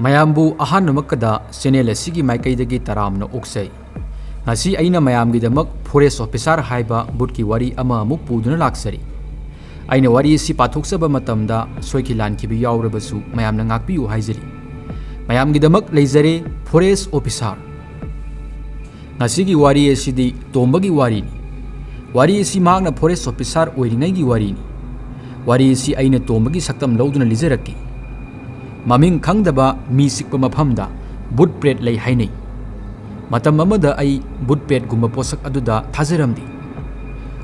ꯃꯌꯥꯝꯕꯨ ꯑꯍꯥꯟꯕꯃꯛꯀꯗ ꯆꯦꯅꯦꯜ ꯑꯁꯤꯒꯤ ꯃꯥꯏꯀꯩꯗꯒꯤ ꯇꯔꯥꯝꯅ ꯑꯣꯛꯆꯩ꯫ ꯉꯁꯤ ꯑꯩꯅ ꯃꯌꯥꯝꯒꯤꯗꯃꯛ ꯐꯣꯔꯦꯁ ꯑꯣꯐꯤꯁꯥꯔ ꯍꯥꯏꯕ ꯕꯨꯠꯀꯤ ꯋꯥꯔꯤ ꯑꯃ ꯑꯃꯨꯛ ꯄꯨꯗꯨꯅ ꯂꯥꯛꯆꯔꯤ꯫ ꯑꯩꯅ ꯋꯥꯔꯤ ꯑꯁꯤ ꯄꯥꯊꯣꯛꯆꯕ ꯃꯇꯝꯗ ꯁꯣꯏꯈꯤ ꯂꯥꯟꯈꯤꯕ ꯌꯥꯎꯔꯕꯁꯨ ꯃꯌꯥꯝꯅ ꯉꯥꯛꯄꯤꯌꯨ ꯍꯥꯏꯖꯔꯤ꯫ ꯃꯌꯥꯝꯒꯤꯗꯃꯛ ꯂꯩꯖꯔꯦ ꯐꯣꯔꯦꯁ ꯑꯣꯐꯤꯁꯥꯔ꯫ ꯉꯁꯤꯒꯤ ꯋꯥꯔꯤ ꯑꯁꯤꯗꯤ ꯇꯣꯝꯕꯒꯤ ꯋꯥꯔꯤꯅꯤ꯫ ꯋꯥꯔꯤ ꯑꯁꯤ ꯃꯍꯥꯛꯅ ꯐꯣꯔꯦꯁ ꯑꯣꯐꯤꯁꯥꯔ ꯑꯣꯏꯔꯤꯉꯩꯒꯤ ꯋꯥꯔꯤꯅꯤ꯫ ꯋꯥꯔꯤ ꯑꯁꯤ ꯑꯩꯅ ꯇꯣꯝꯕꯒꯤ ꯁꯛꯇꯝ ꯂꯧꯗꯨꯅ ꯂꯤꯖꯔꯛꯈꯤ꯫ ꯃꯃꯤꯡ ꯈꯪꯗꯕ ꯃꯤ ꯆꯤꯛꯄ ꯃꯐꯝꯗ ꯕꯨꯠ ꯄ꯭ꯔꯦꯠ ꯂꯩ ꯍꯥꯏꯅꯩ꯫ ꯃꯇꯝ ꯑꯃꯗ ꯑꯩ ꯕꯨꯠ ꯄ꯭ꯔꯦꯠꯒꯨꯝꯕ ꯄꯣꯠꯁꯛ ꯑꯗꯨꯗ ꯊꯥꯖꯔꯝꯗꯦ꯫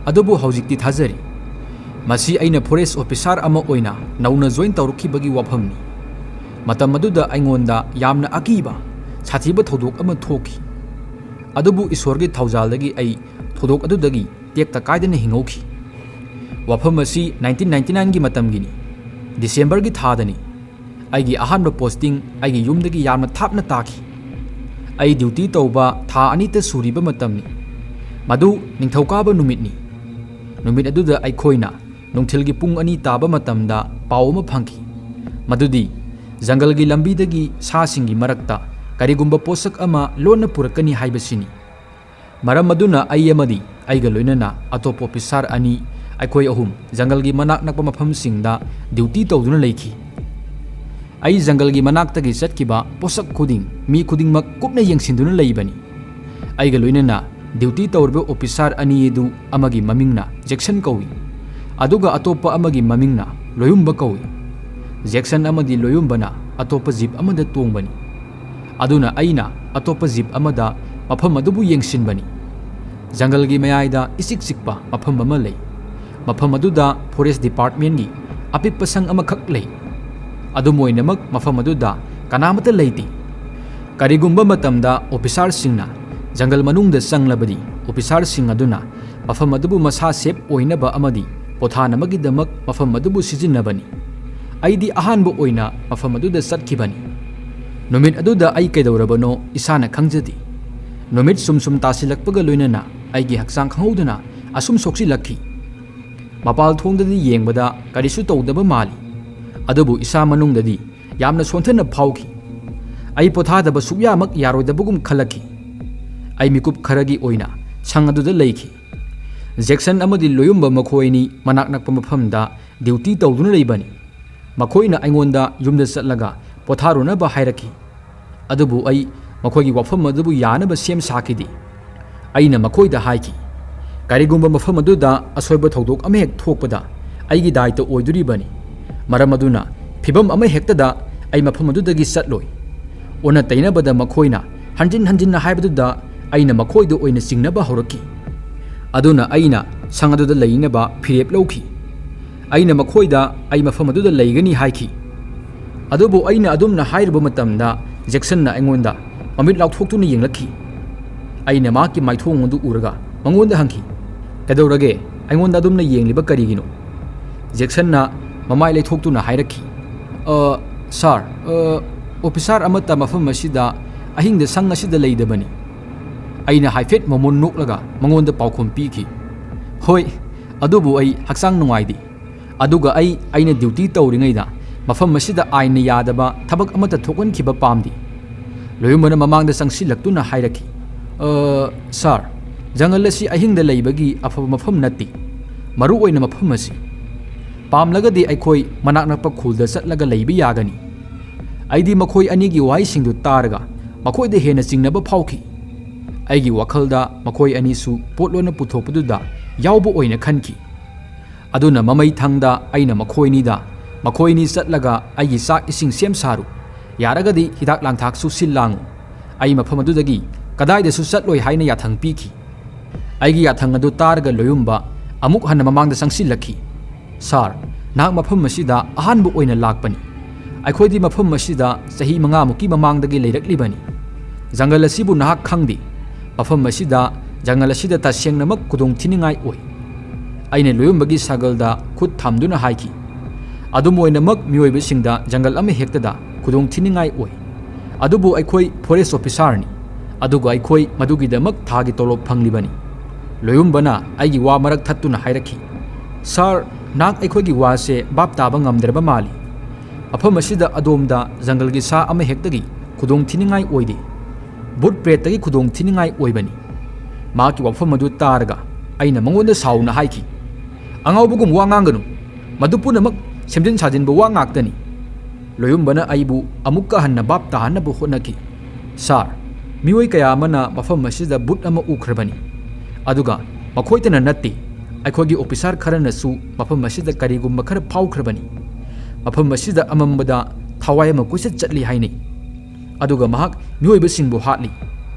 ꯑꯗꯨꯕꯨ ꯍꯧꯖꯤꯛꯇꯤ ꯊꯥꯖꯔꯤ꯫ ꯃꯁꯤ ꯑꯩꯅ ꯐꯣꯔꯦꯁ ꯑꯣꯐꯤꯁꯥꯔ ꯑꯃ ꯑꯣꯏꯅ ꯅꯧꯅ ꯖꯣꯏꯟ ꯇꯧꯔꯛꯈꯤꯕꯒꯤ ꯋꯥꯐꯝꯅꯤ꯫ ꯃꯇꯝ ꯑꯗꯨꯗ ꯑꯩꯉꯣꯟꯗ ꯌꯥꯝꯅ ꯑꯀꯤꯕ ꯁꯥꯊꯤꯕ ꯊꯧꯗꯣꯛ ꯑꯃ ꯊꯣꯛꯈꯤ꯫ ꯑꯗꯨꯕꯨ ꯏꯁꯣꯔꯒꯤ ꯊꯧꯖꯥꯜꯗꯒꯤ ꯑꯩ ꯊꯧꯗꯣꯛ ꯑꯗꯨꯗꯒꯤ ꯇꯦꯛꯇ ꯀꯥꯏꯗꯅ ꯍꯤꯡꯍꯧꯈꯤ꯫ ꯋꯥꯐꯝ ꯑꯁꯤ 1999ꯒꯤ ꯃꯇꯝꯒꯤꯅꯤ꯫ ꯗꯤꯁꯦꯝꯕꯔꯒꯤ ꯊꯥꯗꯅꯤ꯫ ꯑꯩꯒꯤ ꯑꯍꯥꯟꯕ ꯄꯣꯁꯇꯤꯡ ꯑꯩꯒꯤ ꯌꯨꯝꯗꯒꯤ ꯌꯥꯝꯅ ꯊꯥꯞꯅ ꯇꯥꯈꯤ꯫ ꯑꯩ ꯗ꯭ꯌꯨꯇꯤ ꯇꯧꯕ ꯊꯥ 2ꯇ ꯁꯨꯔꯤꯕ ꯃꯇꯝꯅꯤ꯫ ꯃꯗꯨ ꯅꯤꯡꯊꯧꯀꯥꯕ ꯅꯨꯃꯤꯠꯅꯤ꯫ ꯅꯨꯃꯤꯠ ꯑꯗꯨꯗ ꯑꯩꯈꯣꯏꯅ ꯅꯨꯡꯊꯤꯜꯒꯤ ꯄꯨꯡ 2 ꯇꯥꯕ ꯃꯇꯝꯗ ꯄꯥꯎ ꯑꯃ ꯐꯪꯈꯤ꯫ ꯃꯗꯨꯗꯤ ꯖꯪꯒꯜꯒꯤ ꯂꯝꯕꯤꯗꯒꯤ ꯁꯥꯁꯤꯡꯒꯤ ꯃꯔꯛꯇ ꯀꯔꯤꯒꯨꯝꯕ ꯄꯣꯠꯁꯛ ꯑꯃ ꯂꯣꯟꯅ ꯄꯨꯔꯛꯀꯅꯤ ꯍꯥꯏꯕꯁꯤꯅꯤ꯫ ꯃꯔꯝ ꯑꯗꯨꯅ ꯑꯩ ꯑꯃꯗꯤ ꯑꯩꯒ ꯂꯣꯏꯅꯅ ꯑꯇꯣꯞꯄ ꯑꯣꯐꯤꯁꯥꯔ 2 ꯑꯩꯈꯣꯏ 3 ꯖꯪꯒꯜꯒꯤ ꯃꯅꯥꯛ ꯅꯛꯄ ꯃꯐꯝꯁꯤꯡꯗ ꯗ꯭ꯌꯨꯇꯤ ꯇꯧꯗꯨꯅ ꯂꯩꯈꯤ꯫ ꯑꯩ ꯖꯪꯒꯜꯒꯤ ꯃꯅꯥꯛꯇꯒꯤ ꯆꯠꯈꯤꯕ ꯄꯣꯠꯁꯛ ꯈꯨꯗꯤꯡ ꯃꯤ ꯈꯨꯗꯤꯡꯃꯛ ꯀꯨꯞꯅ ꯌꯦꯡꯁꯤꯟꯗꯨꯅ ꯂꯩꯕꯅꯤ꯫ ꯑꯩꯒ ꯂꯣꯏꯅꯅ ꯗ꯭ꯌꯨꯇꯤ ꯇꯧꯔꯤꯕ ꯑꯣꯐꯤꯁꯥꯔ 2 ꯑꯗꯨ ꯑꯃꯒꯤ ꯃꯃꯤꯡꯅ ꯖꯦꯛꯁꯟ ꯀꯧꯏ, ꯑꯗꯨꯒ ꯑꯇꯣꯞꯄ ꯑꯃꯒꯤ ꯃꯃꯤꯡꯅ ꯂꯣꯌꯨꯝꯕ ꯀꯧꯏ꯫ ꯖꯦꯛꯁꯟ ꯑꯃꯗꯤ ꯂꯣꯌꯨꯝꯕꯅ ꯑꯇꯣꯞꯄ ꯖꯤꯞ ꯑꯃꯗ ꯇꯣꯡꯕꯅꯤ, ꯑꯗꯨꯅ ꯑꯩꯅ ꯑꯇꯣꯞꯄ ꯖꯤꯞ ꯑꯃꯗ ꯃꯐꯝ ꯑꯗꯨꯕꯨ ꯌꯦꯡꯁꯤꯟꯕꯅꯤ꯫ ꯖꯪꯒꯜꯒꯤ ꯃꯌꯥꯏꯗ ꯏꯆꯤꯛ ꯆꯤꯛꯄ ꯃꯐꯝ ꯑꯃ ꯂꯩ꯫ ꯃꯐꯝ ꯑꯗꯨꯗ ꯐꯣꯔꯦꯁ ꯗꯤꯄꯥꯔꯠꯃꯦꯟꯠꯒꯤ ꯑꯄꯤꯛꯄ ꯁꯪ ꯑꯃꯈꯛ ꯂꯩ꯫ ꯑꯗꯨꯝ ꯑꯣꯏꯅꯃꯛ ꯃꯐꯝ ꯑꯗꯨꯗ ꯀꯅꯥꯃꯠꯇ ꯂꯩꯇꯦ꯫ ꯀꯔꯤꯒꯨꯝꯕ ꯃꯇꯝꯗ ꯑꯣꯐꯤꯁꯥꯔꯁꯤꯡꯅ ꯖꯪꯒꯜ ꯃꯅꯨꯡꯗ ꯆꯪꯂꯕꯗꯤ ꯑꯣꯐꯤꯁꯥꯔꯁꯤꯡ ꯑꯗꯨꯅ ꯃꯐꯝ ꯑꯗꯨꯕꯨ ꯃꯁꯥ ꯁꯦꯞ ꯑꯣꯏꯅꯕ ꯑꯃꯗꯤ ꯄꯣꯊꯥꯅꯕꯒꯤꯗꯃꯛ ꯃꯐꯝ ꯑꯗꯨꯕꯨ ꯁꯤꯖꯤꯟꯅꯕꯅꯤ꯫ ꯑꯩꯗꯤ ꯑꯍꯥꯟꯕ ꯑꯣꯏꯅ ꯃꯐꯝ ꯑꯗꯨꯗ ꯆꯠꯈꯤꯕꯅꯤ꯫ ꯅꯨꯃꯤꯠ ꯑꯗꯨꯗ ꯑꯩ ꯀꯩꯗꯧꯔꯕꯅꯣ ꯏꯁꯥꯅ ꯈꯪꯖꯗꯦ꯫ ꯅꯨꯃꯤꯠ ꯁꯨꯝ ꯇꯥꯁꯤꯜꯂꯛꯄꯒ ꯂꯣꯏꯅꯅ ꯑꯩꯒꯤ ꯍꯛꯆꯥꯡ ꯈꯪꯍꯧꯗꯅ ꯑꯁꯨꯝ ꯁꯣꯛꯆꯤꯜꯂꯛꯈꯤ꯫ ꯃꯄꯥꯜ ꯊꯣꯡꯗꯗꯤ ꯌꯦꯡꯕꯗ ꯀꯔꯤꯁꯨ ꯇꯧꯗꯕ ꯃꯥꯜꯂꯤ, ꯑꯗꯨꯕꯨ ꯏꯁꯥ ꯃꯅꯨꯡꯗꯗꯤ ꯌꯥꯝꯅ ꯁꯣꯟꯊꯅ ꯐꯥꯎꯈꯤ꯫ ꯑꯩ ꯄꯣꯊꯥꯗꯕ ꯁꯨꯛꯌꯥꯃꯛ ꯌꯥꯔꯣꯏꯗꯕꯒꯨꯝ ꯈꯜꯂꯛꯈꯤ꯫ ꯑꯩ ꯃꯤꯀꯨꯞ ꯈꯔꯒꯤ ꯑꯣꯏꯅ ꯁꯪ ꯑꯗꯨꯗ ꯂꯩꯈꯤ꯫ ꯖꯦꯛꯁꯟ ꯑꯃꯗꯤ ꯂꯣꯌꯨꯝꯕ ꯃꯈꯣꯏꯅꯤ ꯃꯅꯥꯛ ꯅꯛꯄ ꯃꯐꯝꯗ ꯗ꯭ꯌꯨꯇꯤ ꯇꯧꯗꯨꯅ ꯂꯩꯕꯅꯤ꯫ ꯃꯈꯣꯏꯅ ꯑꯩꯉꯣꯟꯗ ꯌꯨꯝꯗ ꯆꯠꯂꯒ ꯄꯣꯊꯥꯔꯨꯅꯕ ꯍꯥꯏꯔꯛꯈꯤ꯫ ꯑꯗꯨꯕꯨ ꯑꯩ ꯃꯈꯣꯏꯒꯤ ꯋꯥꯐꯝ ꯑꯗꯨꯕꯨ ꯌꯥꯅꯕ ꯁꯦꯝ ꯁꯥꯈꯤꯗꯦ꯫ ꯑꯩꯅ ꯃꯈꯣꯏꯗ ꯍꯥꯏꯈꯤ, ꯀꯔꯤꯒꯨꯝꯕ ꯃꯐꯝ ꯑꯗꯨꯗ ꯑꯁꯣꯏꯕ ꯊꯧꯗꯣꯛ ꯑꯃꯍꯦꯛ ꯊꯣꯛꯄꯗ ꯑꯩꯒꯤ ꯗꯥꯏꯇ ꯑꯣꯏꯗꯣꯔꯤꯕꯅꯤ꯫ ꯃꯔꯝ ꯑꯗꯨꯅ ꯐꯤꯚꯝ ꯑꯃꯍꯦꯛꯇꯗ ꯑꯩ ꯃꯐꯝ ꯑꯗꯨꯗꯒꯤ ꯆꯠꯂꯣꯏ꯫ ꯑꯣꯟꯅ ꯇꯩꯅꯕꯗ ꯃꯈꯣꯏꯅ ꯍꯟꯖꯤꯟ ꯍꯟꯖꯤꯟꯅ ꯍꯥꯏꯕꯗꯨꯗ ꯑꯩꯅ ꯃꯈꯣꯏꯗ ꯑꯣꯏꯅ ꯆꯤꯡꯅꯕ ꯍꯧꯔꯛꯈꯤ꯫ ꯑꯗꯨꯅ ꯑꯩꯅ ꯁꯪ ꯑꯗꯨꯗ ꯂꯩꯅꯕ ꯐꯤꯔꯦꯞ ꯂꯧꯈꯤ꯫ ꯑꯩꯅ ꯃꯈꯣꯏꯗ ꯑꯩ ꯃꯐꯝ ꯑꯗꯨꯗ ꯂꯩꯒꯅꯤ ꯍꯥꯏꯈꯤ꯫ ꯑꯗꯨꯕꯨ ꯑꯩꯅ ꯑꯗꯨꯝꯅ ꯍꯥꯏꯔꯨꯕ ꯃꯇꯝꯗ ꯖꯦꯛꯁꯟꯅ ꯑꯩꯉꯣꯟꯗ ꯃꯃꯤꯠ ꯂꯥꯎꯊꯣꯛꯇꯨꯅ ꯌꯦꯡꯂꯛꯈꯤ꯫ ꯑꯩꯅ ꯃꯍꯥꯛꯀꯤ ꯃꯥꯏꯊꯣꯡ ꯑꯗꯨ ꯎꯔꯒ ꯃꯉꯣꯟꯗ ꯍꯪꯈꯤ, ꯀꯩꯗꯧꯔꯒꯦ ꯑꯩꯉꯣꯟꯗ ꯑꯗꯨꯝꯅ ꯌꯦꯡꯂꯤꯕ ꯀꯔꯤꯒꯤꯅꯣ? ꯖꯦꯛꯁꯟꯅ ꯃꯃꯥꯏ ꯂꯩꯊꯣꯛꯇꯨꯅ ꯍꯥꯏꯔꯛꯈꯤ, ꯁꯥꯔ, ꯑꯣꯐꯤꯁꯥꯔ ꯑꯃꯠꯇ ꯃꯐꯝ ꯑꯁꯤꯗ ꯑꯍꯤꯡꯗ ꯁꯪ ꯑꯁꯤꯗ ꯂꯩꯗꯕꯅꯤ꯫ ꯑꯩꯅ ꯍꯥꯏꯐꯦꯠ ꯃꯃꯣꯟ ꯅꯣꯛꯂꯒ ꯃꯉꯣꯟꯗ ꯄꯥꯎꯈꯨꯝ ꯄꯤꯈꯤ, ꯍꯣꯏ, ꯑꯗꯨꯕꯨ ꯑꯩ ꯍꯛꯆꯥꯡ ꯅꯨꯡꯉꯥꯏꯇꯦ, ꯑꯗꯨꯒ ꯑꯩꯅ ꯗ꯭ꯌꯨꯇꯤ ꯇꯧꯔꯤꯉꯩꯗ ꯃꯐꯝ ꯑꯁꯤꯗ ꯑꯥꯏꯟꯅ ꯌꯥꯗꯕ ꯊꯕꯛ ꯑꯃꯠꯇ ꯊꯣꯛꯍꯟꯈꯤꯕ ꯄꯥꯝꯗꯦ꯫ ꯂꯣꯌꯨꯝꯕꯅ ꯃꯃꯥꯡꯗ ꯆꯪꯁꯤꯜꯂꯛꯇꯨꯅ ꯍꯥꯏꯔꯛꯈꯤ, ꯁꯥꯔ, ꯖꯪꯒꯜ ꯑꯁꯤ ꯑꯍꯤꯡꯗ ꯂꯩꯕꯒꯤ ꯑꯐꯕ ꯃꯐꯝ ꯅꯠꯇꯦ, ꯃꯔꯨꯑꯣꯏꯅ ꯃꯐꯝ ꯑꯁꯤ꯫ ꯄꯥꯝꯂꯒꯗꯤ ꯑꯩꯈꯣꯏ ꯃꯅꯥꯛ ꯅꯛꯄ ꯈꯨꯜꯗ ꯆꯠꯂꯒ ꯂꯩꯕ ꯌꯥꯒꯅꯤ꯫ ꯑꯩꯗꯤ ꯃꯈꯣꯏ ꯑꯅꯤꯒꯤ ꯋꯥꯍꯩꯁꯤꯡꯗꯨ ꯇꯥꯔꯒ ꯃꯈꯣꯏꯗ ꯍꯦꯟꯅ ꯆꯤꯡꯅꯕ ꯐꯥꯎꯈꯤ꯫ ꯑꯩꯒꯤ ꯋꯥꯈꯜꯗ ꯃꯈꯣꯏ ꯑꯅꯤꯁꯨ ꯄꯣꯠ ꯂꯣꯟꯅ ꯄꯨꯊꯣꯛꯄꯗꯨꯗ ꯌꯥꯎꯕ ꯑꯣꯏꯅ ꯈꯟꯈꯤ꯫ ꯑꯗꯨꯅ ꯃꯃꯩ ꯊꯪꯗ ꯑꯩꯅ ꯃꯈꯣꯏꯅꯤ ꯆꯠꯂꯒ ꯑꯩꯒꯤ ꯆꯥꯛ ꯏꯁꯤꯡ ꯁꯦꯝ ꯁꯥꯔꯨ, ꯌꯥꯔꯒꯗꯤ ꯍꯤꯗꯥꯛ ꯂꯥꯡꯊꯛꯁꯨ ꯁꯤꯜ ꯂꯥꯡꯉꯨ, ꯑꯩ ꯃꯐꯝ ꯑꯗꯨꯗꯒꯤ ꯀꯗꯥꯏꯗꯁꯨ ꯆꯠꯂꯣꯏ ꯍꯥꯏꯅ ꯌꯥꯊꯪ ꯄꯤꯈꯤ꯫ ꯑꯩꯒꯤ ꯌꯥꯊꯪ ꯑꯗꯨ ꯇꯥꯔꯒ ꯂꯣꯌꯨꯝꯕ ꯑꯃꯨꯛ ꯍꯟꯅ ꯃꯃꯥꯡꯗ ꯆꯪꯁꯤꯜꯂꯛꯈꯤ꯫ ꯁꯥꯔ, ꯅꯍꯥꯛ ꯃꯐꯝ ꯑꯁꯤꯗ ꯑꯍꯥꯟꯕ ꯑꯣꯏꯅ ꯂꯥꯛꯄꯅꯤ꯫ ꯑꯩꯈꯣꯏꯗꯤ ꯃꯐꯝ ꯑꯁꯤꯗ ꯆꯍꯤ 5ꯃꯨꯛꯀꯤ ꯃꯃꯥꯡꯗꯒꯤ ꯂꯩꯔꯛꯂꯤꯕꯅꯤ꯫ ꯖꯪꯒꯜ ꯑꯁꯤꯕꯨ ꯅꯍꯥꯛ ꯈꯪꯗꯦ꯫ ꯃꯐꯝ ꯑꯁꯤꯗ ꯖꯪꯒꯜ ꯑꯁꯤꯗ ꯇꯁꯦꯡꯅꯃꯛ ꯈꯨꯗꯣꯡꯊꯤꯅꯤꯡꯉꯥꯏ ꯑꯣꯏ꯫ ꯑꯩꯅ ꯂꯣꯌꯨꯝꯕꯒꯤ ꯁꯥꯒꯜꯗ ꯈꯨꯠ ꯊꯝꯗꯨꯅ ꯍꯥꯏꯈꯤ, ꯑꯗꯨꯝ ꯑꯣꯏꯅꯃꯛ ꯃꯤꯑꯣꯏꯕꯁꯤꯡꯗ ꯖꯪꯒꯜ ꯑꯃꯍꯦꯛꯇꯗ ꯈꯨꯗꯣꯡꯊꯤꯅꯤꯡꯉꯥꯏ ꯑꯣꯏ꯫ ꯑꯗꯨꯕꯨ ꯑꯩꯈꯣꯏ ꯐꯣꯔꯦꯁ ꯑꯣꯐꯤꯁꯥꯔꯅꯤ, ꯑꯗꯨꯒ ꯑꯩꯈꯣꯏ ꯃꯗꯨꯒꯤꯗꯃꯛ ꯊꯥꯒꯤ ꯇꯣꯂꯣꯞ ꯐꯪꯂꯤꯕꯅꯤ꯫ ꯂꯣꯌꯨꯝꯕꯅ ꯑꯩꯒꯤ ꯋꯥ ꯃꯔꯛ ꯊꯠꯇꯨꯅ ꯍꯥꯏꯔꯛꯈꯤ, ꯁꯥꯔ, ꯅꯍꯥꯛ ꯑꯩꯈꯣꯏꯒꯤ ꯋꯥꯁꯦ ꯚꯥꯞ ꯇꯥꯕ ꯉꯝꯗ꯭ꯔꯕ ꯃꯥꯜꯂꯤ꯫ ꯃꯐꯝ ꯑꯁꯤꯗ ꯑꯗꯣꯝꯗ ꯖꯪꯒꯜꯒꯤ ꯁꯥ ꯑꯃ ꯍꯦꯛꯇꯒꯤ ꯈꯨꯗꯣꯡ ꯊꯤꯅꯤꯡꯉꯥꯏ ꯑꯣꯏꯗꯦ, ꯚꯨꯠ ꯄ꯭ꯔꯦꯠꯇꯒꯤ ꯈꯨꯗꯣꯡ ꯊꯤꯅꯤꯡꯉꯥꯏ ꯑꯣꯏꯕꯅꯤ꯫ ꯃꯍꯥꯛꯀꯤ ꯋꯥꯐꯝ ꯑꯗꯨ ꯇꯥꯔꯒ ꯑꯩꯅ ꯃꯉꯣꯟꯗ ꯁꯥꯎꯅ ꯍꯥꯏꯈꯤ, ꯑꯉꯥꯎꯕꯒꯨꯝ ꯋꯥ ꯉꯥꯡꯒꯅꯨ, ꯃꯗꯨ ꯄꯨꯝꯅꯃꯛ ꯁꯦꯝꯖꯤꯟ ꯁꯥꯖꯤꯟꯕ ꯋꯥ ꯉꯥꯛꯇꯅꯤ꯫ ꯂꯣꯌꯨꯝꯕꯅ ꯑꯩꯕꯨ ꯑꯃꯨꯛꯀ ꯍꯟꯅ ꯚꯥꯞ ꯇꯥꯍꯟꯅꯕ ꯍꯣꯠꯅꯈꯤ꯫ ꯁꯥꯔ, ꯃꯤꯑꯣꯏ ꯀꯌꯥ ꯑꯃꯅ ꯃꯐꯝ ꯑꯁꯤꯗ ꯚꯨꯠ ꯑꯃ ꯎꯈ꯭ꯔꯕꯅꯤ, ꯑꯗꯨꯒ ꯃꯈꯣꯏꯇꯅ ꯅꯠꯇꯦ, ꯑꯩꯈꯣꯏꯒꯤ ꯑꯣꯐꯤꯁꯥꯔ ꯈꯔꯅꯁꯨ ꯃꯐꯝ ꯑꯁꯤꯗ ꯀꯔꯤꯒꯨꯝꯕ ꯈꯔ ꯐꯥꯎꯈ꯭ꯔꯕꯅꯤ꯫ ꯃꯐꯝ ꯑꯁꯤꯗ ꯑꯃꯝꯕꯗ ꯊꯋꯥꯏ ꯑꯃ ꯀꯣꯏꯆꯠ ꯆꯠꯂꯤ ꯍꯥꯏꯅꯩ, ꯑꯗꯨꯒ ꯃꯍꯥꯛ ꯃꯤꯑꯣꯏꯕꯁꯤꯡꯕꯨ ꯍꯥꯠꯂꯤ꯫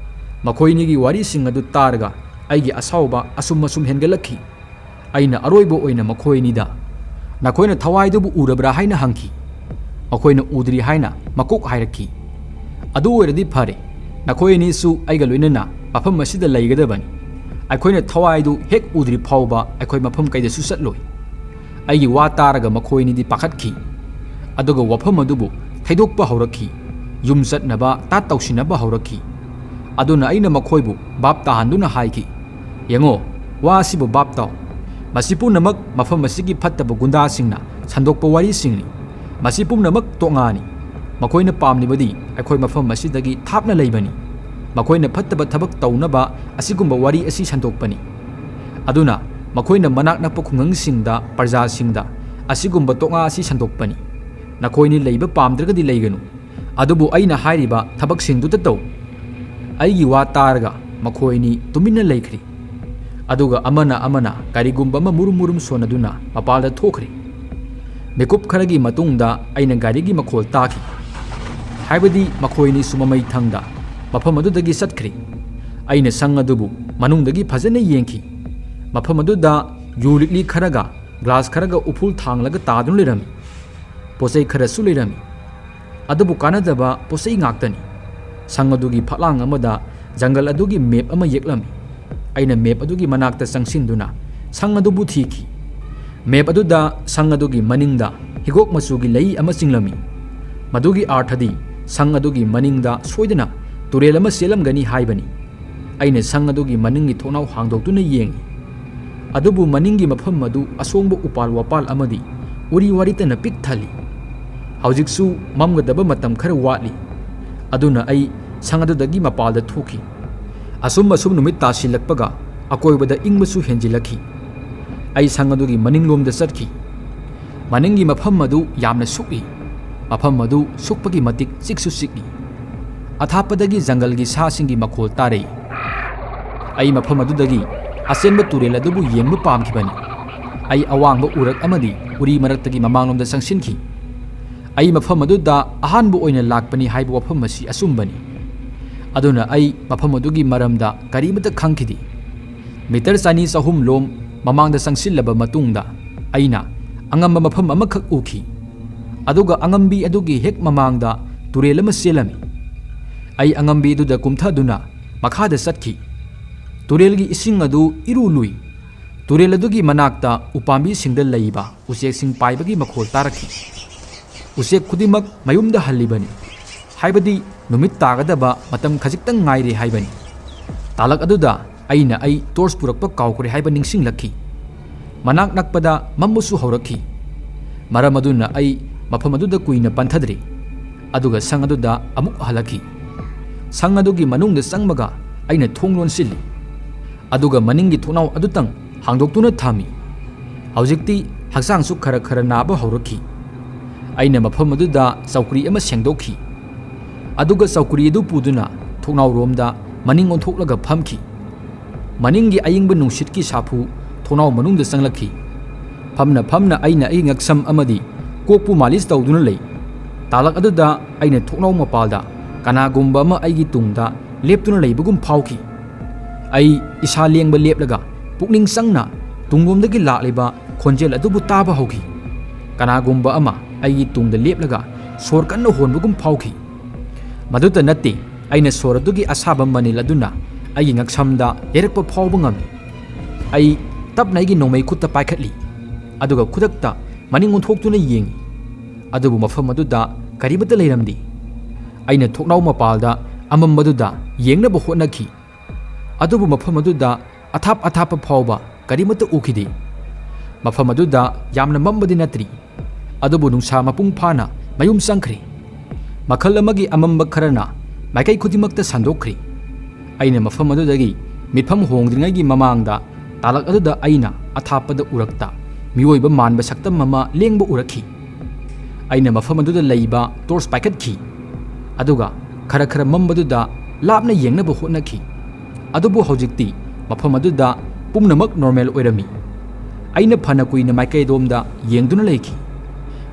ꯃꯈꯣꯏꯅꯤꯒꯤ ꯋꯥꯔꯤꯁꯤꯡ ꯑꯗꯨ ꯇꯥꯔꯒ ꯑꯩꯒꯤ ꯑꯁꯥꯎꯕ ꯑꯁꯨꯝ ꯍꯦꯟꯒꯠꯂꯛꯈꯤ꯫ ꯑꯩꯅ ꯑꯔꯣꯏꯕ ꯑꯣꯏꯅ ꯃꯈꯣꯏꯅꯤꯗ ꯅꯈꯣꯏꯅ ꯊꯋꯥꯏꯗꯨꯕꯨ ꯎꯔꯕ꯭ꯔꯥ ꯍꯥꯏꯅ ꯍꯪꯈꯤ꯫ ꯃꯈꯣꯏꯅ ꯎꯗ꯭ꯔꯤ ꯍꯥꯏꯅ ꯃꯀꯣꯛ ꯍꯥꯏꯔꯛꯈꯤ꯫ ꯑꯗꯨ ꯑꯣꯏꯔꯗꯤ ꯐꯔꯦ, ꯅꯈꯣꯏ ꯑꯅꯤꯁꯨ ꯑꯩꯒ ꯂꯣꯏꯅꯅ ꯃꯐꯝ ꯑꯁꯤꯗ ꯂꯩꯒꯗꯕꯅꯤ꯫ ꯑꯩꯈꯣꯏꯅ ꯊꯋꯥꯏꯗꯨ ꯍꯦꯛ ꯎꯗ꯭ꯔꯤ ꯐꯥꯎꯕ ꯑꯩꯈꯣꯏ ꯃꯐꯝ ꯀꯩꯗꯁꯨ ꯆꯠꯂꯣꯏ꯫ ꯑꯩꯒꯤ ꯋꯥ ꯇꯥꯔꯒ ꯃꯈꯣꯏꯅꯤꯗꯤ ꯄꯥꯈꯠꯈꯤ, ꯑꯗꯨꯒ ꯋꯥꯐꯝ ꯑꯗꯨꯕꯨ ꯊꯩꯗꯣꯛꯄ ꯍꯧꯔꯛꯈꯤ, ꯌꯨꯝ ꯆꯠꯅꯕ ꯇꯥꯠ ꯇꯧꯁꯤꯟꯅꯕ ꯍꯧꯔꯛꯈꯤ꯫ ꯑꯗꯨꯅ ꯑꯩꯅ ꯃꯈꯣꯏꯕꯨ ꯚꯥꯞ ꯇꯥꯍꯟꯗꯨꯅ ꯍꯥꯏꯈꯤ, ꯌꯦꯡꯉꯣ, ꯋꯥ ꯑꯁꯤꯕꯨ ꯚꯥꯞ ꯇꯥꯎ, ꯃꯁꯤ ꯄꯨꯝꯅꯃꯛ ꯃꯐꯝ ꯑꯁꯤꯒꯤ ꯐꯠꯇꯕ ꯒꯨꯟꯗꯥꯁꯤꯡꯅ ꯁꯟꯗꯣꯛꯄ ꯋꯥꯔꯤꯁꯤꯡꯅꯤ꯫ ꯃꯁꯤ ꯄꯨꯝꯅꯃꯛ ꯇꯣꯉꯥꯅꯤ꯫ ꯃꯈꯣꯏꯅ ꯄꯥꯝꯂꯤꯕꯗꯤ ꯑꯩꯈꯣꯏ ꯃꯐꯝ ꯑꯁꯤꯗꯒꯤ ꯊꯥꯞꯅ ꯂꯩꯕꯅꯤ꯫ ꯃꯈꯣꯏꯅ ꯐꯠꯇꯕ ꯊꯕꯛ ꯇꯧꯅꯕ ꯑꯁꯤꯒꯨꯝꯕ ꯋꯥꯔꯤ ꯑꯁꯤ ꯁꯟꯗꯣꯛꯄꯅꯤ꯫ ꯑꯗꯨꯅ ꯃꯈꯣꯏꯅ ꯃꯅꯥꯛ ꯅꯛꯄ ꯈꯨꯡꯒꯪꯁꯤꯡꯗ, ꯄ꯭ꯔꯖꯥꯁꯤꯡꯗ ꯑꯁꯤꯒꯨꯝꯕ ꯇꯣꯉꯥ ꯑꯁꯤ ꯁꯟꯗꯣꯛꯄꯅꯤ꯫ ꯅꯈꯣꯏꯅꯤ ꯂꯩꯕ ꯄꯥꯝꯗ꯭ꯔꯒꯗꯤ ꯂꯩꯒꯅꯨ, ꯑꯗꯨꯕꯨ ꯑꯩꯅ ꯍꯥꯏꯔꯤꯕ ꯊꯕꯛꯁꯤꯡꯗꯨꯗ ꯇꯧ꯫ ꯑꯩꯒꯤ ꯋꯥ ꯇꯥꯔꯒ ꯃꯈꯣꯏꯅꯤ ꯇꯨꯃꯤꯟꯅ ꯂꯩꯈ꯭ꯔꯤ, ꯑꯗꯨꯒ ꯑꯃꯅ ꯀꯔꯤꯒꯨꯝꯕ ꯑꯃ ꯃꯨꯔꯨꯝ ꯁꯣꯟꯅꯗꯨꯅ ꯃꯄꯥꯟꯗ ꯊꯣꯛꯈ꯭ꯔꯤ꯫ ꯃꯤꯀꯨꯞ ꯈꯔꯒꯤ ꯃꯇꯨꯡꯗ ꯑꯩꯅ ꯒꯥꯔꯤꯒꯤ ꯃꯈꯣꯜ ꯇꯥꯈꯤ, ꯍꯥꯏꯕꯗꯤ ꯃꯈꯣꯏꯅꯤꯁꯨ ꯃꯃꯩꯊꯪꯗ ꯃꯐꯝ ꯑꯗꯨꯗꯒꯤ ꯆꯠꯈ꯭ꯔꯤ꯫ ꯑꯩꯅ ꯁꯪ ꯑꯗꯨꯕꯨ ꯃꯅꯨꯡꯗꯒꯤ ꯐꯖꯅ ꯌꯦꯡꯈꯤ꯫ ꯃꯐꯝ ꯑꯗꯨꯗ ꯌꯨ ꯂꯤꯛꯂꯤ ꯈꯔꯒ ꯒ꯭ꯂꯥꯁ ꯈꯔꯒ ꯎꯐꯨꯜ ꯊꯥꯡꯂꯒ ꯇꯥꯗꯨꯅ ꯂꯩꯔꯝꯃꯤ꯫ ꯄꯣꯠꯆꯩ ꯈꯔꯁꯨ ꯂꯩꯔꯝꯃꯤ, ꯑꯗꯨꯕꯨ ꯀꯥꯟꯅꯗꯕ ꯄꯣꯠꯆꯩ ꯉꯥꯛꯇꯅꯤ꯫ ꯁꯪ ꯑꯗꯨꯒꯤ ꯐꯛꯂꯥꯡ ꯑꯃꯗ ꯖꯪꯒꯜ ꯑꯗꯨꯒꯤ ꯃꯦꯞ ꯑꯃ ꯌꯦꯛꯂꯝꯃꯤ꯫ ꯑꯩꯅ ꯃꯦꯞ ꯑꯗꯨꯒꯤ ꯃꯅꯥꯛꯇ ꯆꯪꯁꯤꯟꯗꯨꯅ ꯁꯪ ꯑꯗꯨꯕꯨ ꯊꯤꯈꯤ꯫ ꯃꯦꯞ ꯑꯗꯨꯗ ꯁꯪ ꯑꯗꯨꯒꯤ ꯃꯅꯤꯡꯗ ꯍꯤꯒꯣꯛ ꯃꯆꯨꯒꯤ ꯂꯩ ꯑꯃ ꯆꯤꯡꯂꯝꯃꯤ꯫ ꯃꯗꯨꯒꯤ ꯑꯥꯔꯊꯗꯤ ꯁꯪ ꯑꯗꯨꯒꯤ ꯃꯅꯤꯡꯗ ꯁꯣꯏꯗꯅ ꯇꯨꯔꯦꯜ ꯑꯃ ꯆꯦꯜꯂꯝꯒꯅꯤ ꯍꯥꯏꯕꯅꯤ꯫ ꯑꯩꯅ ꯁꯪ ꯑꯗꯨꯒꯤ ꯃꯅꯤꯡꯒꯤ ꯊꯣꯡꯅꯥꯎ ꯍꯥꯡꯗꯣꯛꯇꯨꯅ ꯌꯦꯡꯉꯤ, ꯑꯗꯨꯕꯨ ꯃꯅꯤꯡꯒꯤ ꯃꯐꯝ ꯑꯗꯨ ꯑꯁꯣꯡꯕ ꯎꯄꯥꯜ ꯋꯥꯄꯥꯜ ꯑꯃꯗꯤ ꯎꯔꯤ ꯋꯥꯔꯤꯇꯅ ꯄꯤꯛ ꯊꯜꯂꯤ꯫ ꯍꯧꯖꯤꯛꯁꯨ ꯃꯝꯒꯗꯕ ꯃꯇꯝ ꯈꯔ ꯋꯥꯠꯂꯤ꯫ ꯑꯗꯨꯅ ꯑꯩ ꯁꯪ ꯑꯗꯨꯗꯒꯤ ꯃꯄꯥꯜꯗ ꯊꯣꯛꯈꯤ꯫ ꯑꯁꯨꯝ ꯅꯨꯃꯤꯠ ꯇꯥꯁꯤꯜꯂꯛꯄꯒ ꯑꯀꯣꯏꯕꯗ ꯏꯪꯕꯁꯨ ꯍꯦꯟꯖꯤꯜꯂꯛꯈꯤ꯫ ꯑꯩ ꯁꯪ ꯑꯗꯨꯒꯤ ꯃꯅꯤꯡꯂꯣꯝꯗ ꯆꯠꯈꯤ꯫ ꯃꯅꯤꯡꯒꯤ ꯃꯐꯝ ꯑꯗු ꯌꯥꯝꯅ ꯁꯨꯛꯏ꯫ ꯃꯐꯝ ꯑꯗꯨ ꯁꯨꯛꯄꯒꯤ ꯃꯇꯤꯛ ꯆꯤꯛꯁꯨ ꯆꯤꯛꯏ꯫ ꯑꯊꯥꯞꯄꯗꯒꯤ ꯖꯪꯒꯜꯒꯤ ꯁꯥꯁꯤꯡꯒꯤ ꯃꯈꯣꯜ ꯇꯥꯔꯛꯏ꯫ ꯑꯩ ꯃꯐꯝ ꯑꯗꯨꯗꯒꯤ ꯑꯆꯦꯟꯕ ꯇꯨꯔꯦꯜ ꯑꯗꯨꯕꯨ ꯌꯦꯡꯕ ꯄꯥꯝꯈꯤꯕꯅꯤ꯫ ꯑꯩ ꯑꯋꯥꯡꯕ ꯎꯔꯛ ꯑꯃꯗꯤ ꯎꯔꯤ ꯃꯔꯛꯇꯒꯤ ꯃꯃꯥꯡꯂꯣꯝꯗ ꯆꯪꯁꯤꯟꯈꯤ꯫ ꯑꯩ ꯃꯐꯝ ꯑꯗꯨꯗ ꯑꯍꯥꯟꯕ ꯑꯣꯏꯅ ꯂꯥꯛꯄꯅꯤ ꯍꯥꯏꯕ ꯋꯥꯐꯝ ꯑꯁꯤ ꯑꯆꯨꯝꯕꯅꯤ꯫ ꯑꯗꯨꯅ ꯑꯩ ꯃꯐꯝ ꯑꯗꯨꯒꯤ ꯃꯔꯝꯗ ꯀꯔꯤꯃꯠꯇ ꯈꯪꯈꯤꯗꯦ꯫ ꯃꯤꯇꯔ 200-300 ꯂꯣꯝ ꯃꯃꯥꯡꯗ ꯆꯪꯁꯤꯜꯂꯕ ꯃꯇꯨꯡꯗ ꯑꯩꯅ ꯑꯉꯝꯕ ꯃꯐꯝ ꯑꯃꯈꯛ ꯎꯈꯤ, ꯑꯗꯨꯒ ꯑꯉꯝꯕꯤ ꯑꯗꯨꯒꯤ ꯍꯦꯛ ꯃꯃꯥꯡꯗ ꯇꯨꯔꯦꯜ ꯑꯃ ꯆꯦꯜꯂꯝꯃꯤ꯫ ꯑꯩ ꯑꯉꯝꯕꯤ ꯑꯗꯨꯗ ꯀꯨꯝꯊꯗꯨꯅ ꯃꯈꯥꯗ ꯆꯠꯈꯤ꯫ ꯇꯨꯔꯦꯜꯒꯤ ꯏꯁꯤꯡ ꯑꯗꯨ ꯏꯔꯨ ꯂꯨꯏ꯫ ꯇꯨꯔꯦꯜ ꯑꯗꯨꯒꯤ ꯃꯅꯥꯛꯇ ꯎꯄꯥꯝꯕꯤꯁꯤꯡꯗ ꯂꯩꯕ ꯎꯆꯦꯛꯁꯤꯡ ꯄꯥꯏꯕꯒꯤ ꯃꯈꯣꯜ ꯇꯥꯔꯛꯈꯤ꯫ ꯎꯆꯦꯛ ꯈꯨꯗꯤꯡꯃꯛ ꯃꯌꯨꯝꯗ ꯍꯜꯂꯤꯕꯅꯤ, ꯍꯥꯏꯕꯗꯤ ꯅꯨꯃꯤꯠ ꯇꯥꯒꯗꯕ ꯃꯇꯝ ꯈꯖꯤꯛꯇꯪ ꯉꯥꯏꯔꯦ ꯍꯥꯏꯕꯅꯤ꯫ ꯇꯥꯂꯛ ꯑꯗꯨꯗ ꯑꯩ ꯇꯣꯔꯆ ꯄꯨꯔꯛꯄ ꯀꯥꯎꯈ꯭ꯔꯦ ꯍꯥꯏꯕ ꯅꯤꯡꯁꯤꯡꯂꯛꯈꯤ꯫ ꯃꯅꯥꯛ ꯅꯛꯄꯗ ꯃꯝꯕꯁꯨ ꯍꯧꯔꯛꯈꯤ꯫ ꯃꯔꯝ ꯑꯗꯨꯅ ꯑꯩ ꯃꯐꯝ ꯑꯗꯨꯗ ꯀꯨꯏꯅ ꯄꯟꯊꯗ꯭ꯔꯦ, ꯑꯗꯨꯒ ꯁꯪ ꯑꯗꯨꯗ ꯑꯃꯨꯛ ꯍꯜꯂꯛꯈꯤ꯫ ꯁꯪ ꯑꯗꯨꯒꯤ ꯃꯅꯨꯡꯗ ꯆꯪꯕꯒ ꯑꯩꯅ ꯊꯣꯡ ꯂꯣꯟꯁꯤꯜꯂꯤ, ꯑꯗꯨꯒ ꯃꯅꯤꯡꯒꯤ ꯊꯣꯡꯅꯥꯎ ꯑꯗꯨꯇꯪ ꯍꯥꯡꯗꯣꯛꯇꯨꯅ ꯊꯝꯃꯤ꯫ ꯍꯧꯖꯤꯛꯇꯤ ꯍꯛꯆꯥꯡꯁꯨ ꯈꯔ ꯅꯥꯕ ꯍꯧꯔꯛꯈꯤ꯫ ꯑꯩꯅ ꯃꯐꯝ ꯑꯗꯨꯗ ꯆꯧꯀ꯭ꯔꯤ ꯑꯃ ꯁꯦꯡꯗꯣꯛꯈꯤ, ꯑꯗꯨꯒ ꯆꯧꯀ꯭ꯔꯤ ꯑꯗꯨ ꯄꯨꯗꯨꯅ ꯊꯣꯡꯅꯥꯎꯔꯣꯝꯗ ꯃꯅꯤꯡ ꯑꯣꯟꯊꯣꯛꯂꯒ ꯐꯝꯈꯤ꯫ ꯃꯅꯤꯡꯒꯤ ꯑꯏꯪꯕ ꯅꯨꯡꯁꯤꯠꯀꯤ ꯁꯥꯐꯨ ꯊꯣꯡꯅꯥꯎ ꯃꯅꯨꯡꯗ ꯆꯪꯂꯛꯈꯤ꯫ ꯐꯝꯅ ꯑꯩꯅ ꯑꯩ ꯉꯛꯁꯝ ꯑꯃꯗꯤ ꯀꯣꯛꯄꯨ ꯃꯥꯂꯤꯁ ꯇꯧꯗꯨꯅ ꯂꯩ꯫ ꯇꯥꯂꯛ ꯑꯗꯨꯗ ꯑꯩꯅ ꯊꯣꯡꯅꯥꯎ ꯃꯄꯥꯜꯗ ꯀꯅꯥꯒꯨꯝꯕ ꯑꯃ ꯑꯩꯒꯤ ꯇꯨꯡꯗ ꯂꯦꯞꯇꯨꯅ ꯂꯩꯕꯒꯨꯝ ꯐꯥꯎꯈꯤ꯫ ꯑꯩ ꯏꯁꯥ ꯂꯦꯡꯕ ꯂꯦꯞꯂꯒ ꯄꯨꯛꯅꯤꯡ ꯆꯪꯅ ꯇꯨꯡꯂꯣꯝꯗꯒꯤ ꯂꯥꯛꯂꯤꯕ ꯈꯣꯟꯖꯦꯜ ꯑꯗꯨꯕꯨ ꯇꯥꯕ ꯍꯧꯈꯤ꯫ ꯀꯅꯥꯒꯨꯝꯕ ꯑꯃ ꯑꯩꯒꯤ ꯇꯨꯡꯗ ꯂꯦꯞꯂꯒ ꯁꯣꯔ ꯀꯟꯅ ꯍꯣꯟꯕꯒꯨꯝ ꯐꯥꯎꯈꯤ꯫ ꯃꯗꯨꯇ ꯅꯠꯇꯦ, ꯑꯩꯅ ꯁꯣꯔ ꯑꯗꯨꯒꯤ ꯑꯁꯥꯕ ꯃꯅꯤꯜ ꯑꯗꯨꯅ ꯑꯩꯒꯤ ꯉꯛꯁꯝꯗ ꯌꯩꯔꯛꯄ ꯐꯥꯎꯕ ꯉꯝꯃꯤ꯫ ꯑꯩ ꯇꯞꯅ ꯑꯩꯒꯤ ꯅꯣꯡꯃꯩ ꯈꯨꯠꯇ ꯄꯥꯏꯈꯠꯂꯤ, ꯑꯗꯨꯒ ꯈꯨꯗꯛꯇ ꯃꯅꯤꯡ ꯑꯣꯟꯊꯣꯛꯇꯨꯅ ꯌꯦꯡꯉꯤ, ꯑꯗꯨꯕꯨ ꯃꯐꯝ ꯑꯗꯨꯗ ꯀꯔꯤꯃꯠꯇ ꯂꯩꯔꯝꯗꯦ꯫ ꯑꯩꯅ ꯊꯣꯡꯅꯥꯎ ꯃꯄꯥꯜꯗ ꯑꯃꯝꯕꯗꯨꯗ ꯌꯦꯡꯅꯕ ꯍꯣꯠꯅꯈꯤ, ꯑꯗꯨꯕꯨ ꯃꯐꯝ ꯑꯗꯨꯗ ꯑꯊꯥꯞꯄ ꯐꯥꯎꯕ ꯀꯔꯤꯃꯠꯇ ꯎꯈꯤꯗꯦ꯫ ꯃꯐꯝ ꯑꯗꯨꯗ ꯌꯥꯝꯅ ꯃꯝꯕꯗꯤ ꯅꯠꯇ꯭ꯔꯤ, ꯑꯗꯨꯕꯨ ꯅꯨꯡꯁꯥ ꯃꯄꯨꯡ ꯐꯥꯅ mayum sangkhri makhal amagi amamba kharana maikai khudimakta sandokkhri aina mafam adudagi mitpham hongdringai mamangda talak aduda aina athapada urakta miyoiba manba saktam mama lengba urakhi aina mafam aduda leiba torch paikhatkhi aduga khara khara mambaduda lapna yengnaba hotnakhi adubu hojikti mafam aduda pumnamak normal oirami aina phana kuina maikai domda yengduna leikhi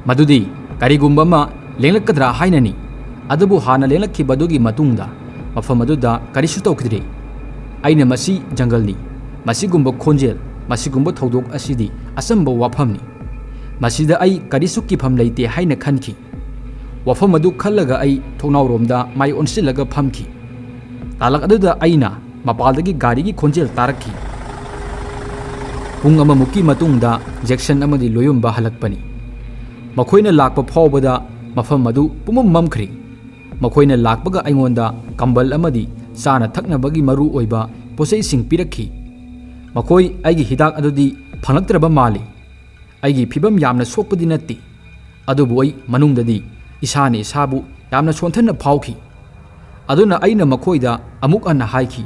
madudi karigumba ma lenglakadra hainani adubu hana lenglakhi badugi matungda mafam aduda karisu tawkhidre aina masi jungle ni masigumba khonjel masigumba thodok asidi asamba wafamni masida ai karisu kifam leite haina khanki wafam adu khallaga ai thongnaw romda mai onsilaga phamki talak aduda aina mapaldagi gari gi khonjel tarakhi pung ama muki matungda jackson amadi loyumba halakpani makhoina lakpa phawbada mafam adu pumam mamkhri makhoina lakpaga aingonda kambal amadi sana thaknabagi maru oiba posei sing pirakhi makhoi aigi hidak adudi phanglaktraba mali aigi phibam yamna sokpadi natti adubu ai manungdadi isani isabu yamna sonthanna phawki aduna aina makhoida amuk anna haiki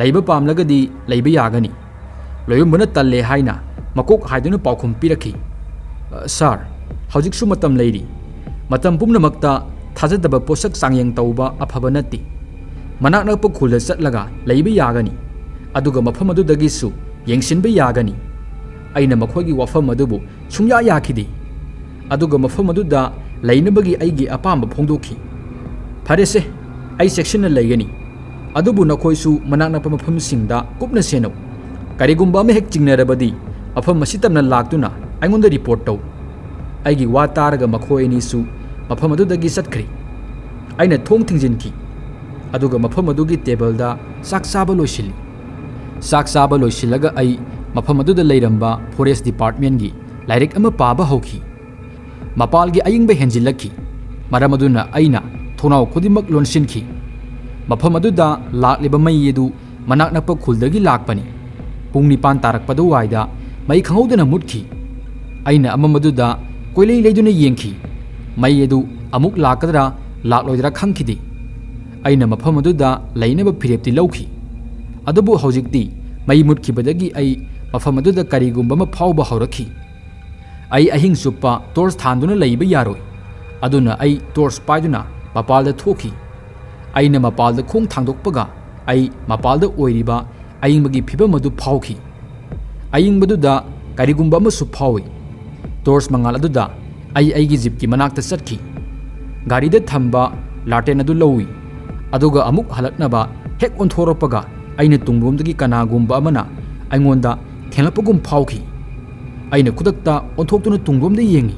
leiba pamlagadi leiba yagani loyumbana talle haina makok haiduna paukhum pirakhi sir hojik su matam leiri matam pumnamakta thajadaba posak sangyang tauba aphaba natti manak nakpa khulda chatlaga leiba yagani aduga mafam adudagi su yengsinba yagani aina makhoigi wafam adubu sungya yakhidi aduga mafam aduda leinabagi aigi apamba phongdokhi pharese ai section na leigani adubu nakhoisu manak nakpa mafam singda kupna senau karigumba me hek chingnarabadi mafam masitamna laktuna aingonda report tau aigi wa taraga makhoini su mafam adudagi satkhri aina thong thingjinki aduga mafam adugi table da sak saba loisili sak saba loisilaga ai mafam aduda leiramba forest department gi lairik ama paba hoki mapal gi ayingba henjilakhi maram aduna aina thonaw khudimak lonsinki mafam aduda lakliba mai edu manak nakpa khuldagi lakpani pung nipan tarakpadu waida mai khangudana mutkhi aina amamaduda koilei leiduna yengki mai edu amuk lakadra lakloidra khangkhidi aina mafam aduda leinaba phirepti lawki adubu hojikti mai mutkibadagi ai mafam aduda karigumba ma phawba haurakhi ai ahing suppa torch thanduna leiba yaroi aduna ai torch paiduna mapalda thoki aina mapalda khong thangdokpaga ai mapalda oiriba ayingbagi phibam adu phawki ayingbaduda karigumba ma su phawi torch mangal aduda ai aigi jipki manakta chatki gari da thamba laten adu lowi aduga amuk halaknaba hek onthoropaga aina tungromdagi kanagumba amana aingonda thenglapagum phawki aina khudakta onthoktuna tungromda yengi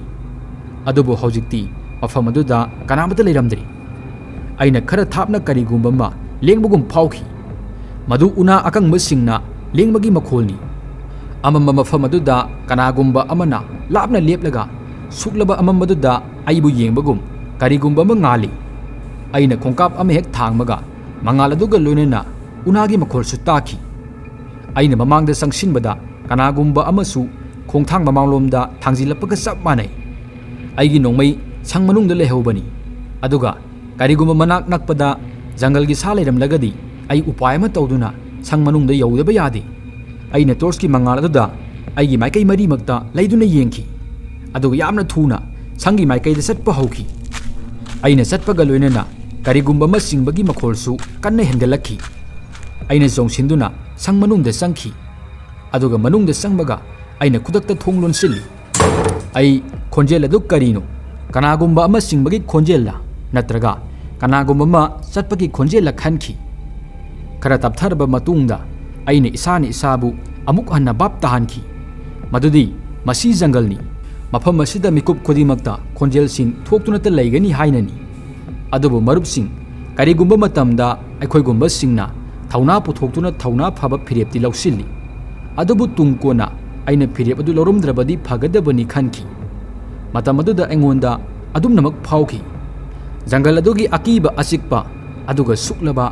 adubu hojikti mafam aduda kanamata leiramdri aina khara thapna karigumba ma lengbagum phawki madu una akangba singna lengbagi makholni amamba mafam aduda kanagumba amana lapna leplaga suklaba amambaduda aibu yengbagum karigumba ma ngali aina khongkap ama hek thangmaga mangal aduga loinena unagi makhol su taki aina mamangda sangsinbada kanagumba amasu khongthang mamanglomda thangjilapaga sap manai aigi nongmai sang manungda lehobani aduga karigumba manak nakpada jungle gi sa leiramlagadi ai upay ma tawduna sang manungda yawdaba yadi aina torch ki mangal aduda aigi maikai mari makta leiduna yengki aduga yamna thuna sangi maikai da satpa hauki aina satpaga loinena karigumba ma singbagi makholsu kanna hengalakhi aina jongsinduna sang manungda sangki aduga manungda sangbaga aina khudakta thonglon sili ai khonjel adu karino kanagumba ama singbagi khonjella natraga kanagumba ma satpagi khonjella khanki khara taptharba matungda aina isani isabu amuk hanna bap tahanki madudi masi jungle ni mafam masida mikup khodimakta khonjel sing thoktuna ta leigani hainani adubu marup sing karigumba matamda aikhoigumba singna thauna puthokhtuna thauna phaba phirepti lawsilli adubu tungkona aina phirep adu lorumdrabadi phagadabani khanki matam aduda engonda adum namak phawki jungle adugi akiba asikpa aduga suklaba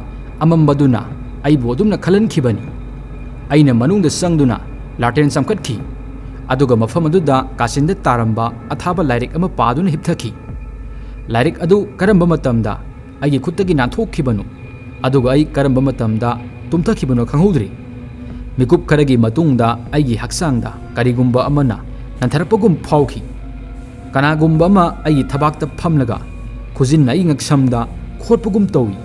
amambaduna aibu adumna khalankhibani aina manungda sangduna laten samkhatkhi aduga mafam aduda kasinda taramba athaba lairik ama paduna hipthaki ꯂꯥꯏꯔꯤꯛ ꯑꯗꯨ ꯀꯔꯝꯕ ꯃꯇꯝꯗ ꯑꯩꯒꯤ ꯈꯨꯠꯇꯒꯤ ꯅꯥꯟꯊꯣꯛꯈꯤꯕꯅꯣ ꯑꯗꯨꯒ ꯑꯩ ꯀꯔꯝꯕ ꯃꯇꯝꯗ ꯇꯨꯝꯊꯈꯤꯕꯅꯣ ꯈꯪꯍꯧꯗ꯭ꯔꯤ꯫ ꯃꯤꯀꯨꯞ ꯈꯔꯒꯤ ꯃꯇꯨꯡꯗ ꯑꯩꯒꯤ ꯍꯛꯆꯥꯡꯗ ꯀꯔꯤꯒꯨꯝꯕ ꯑꯃꯅ ꯅꯟꯊꯔꯛꯄꯒꯨꯝ ꯐꯥꯎꯈꯤ꯫ ꯀꯅꯥꯒꯨꯝꯕ ꯑꯃ ꯑꯩꯒꯤ ꯊꯕꯥꯛꯇ ꯐꯝꯂꯒ ꯈꯨꯖꯤꯟꯅ ꯑꯩꯒꯤ ꯉꯛꯁꯝꯗ ꯈꯣꯠꯄꯒꯨꯝ ꯇꯧꯏ꯫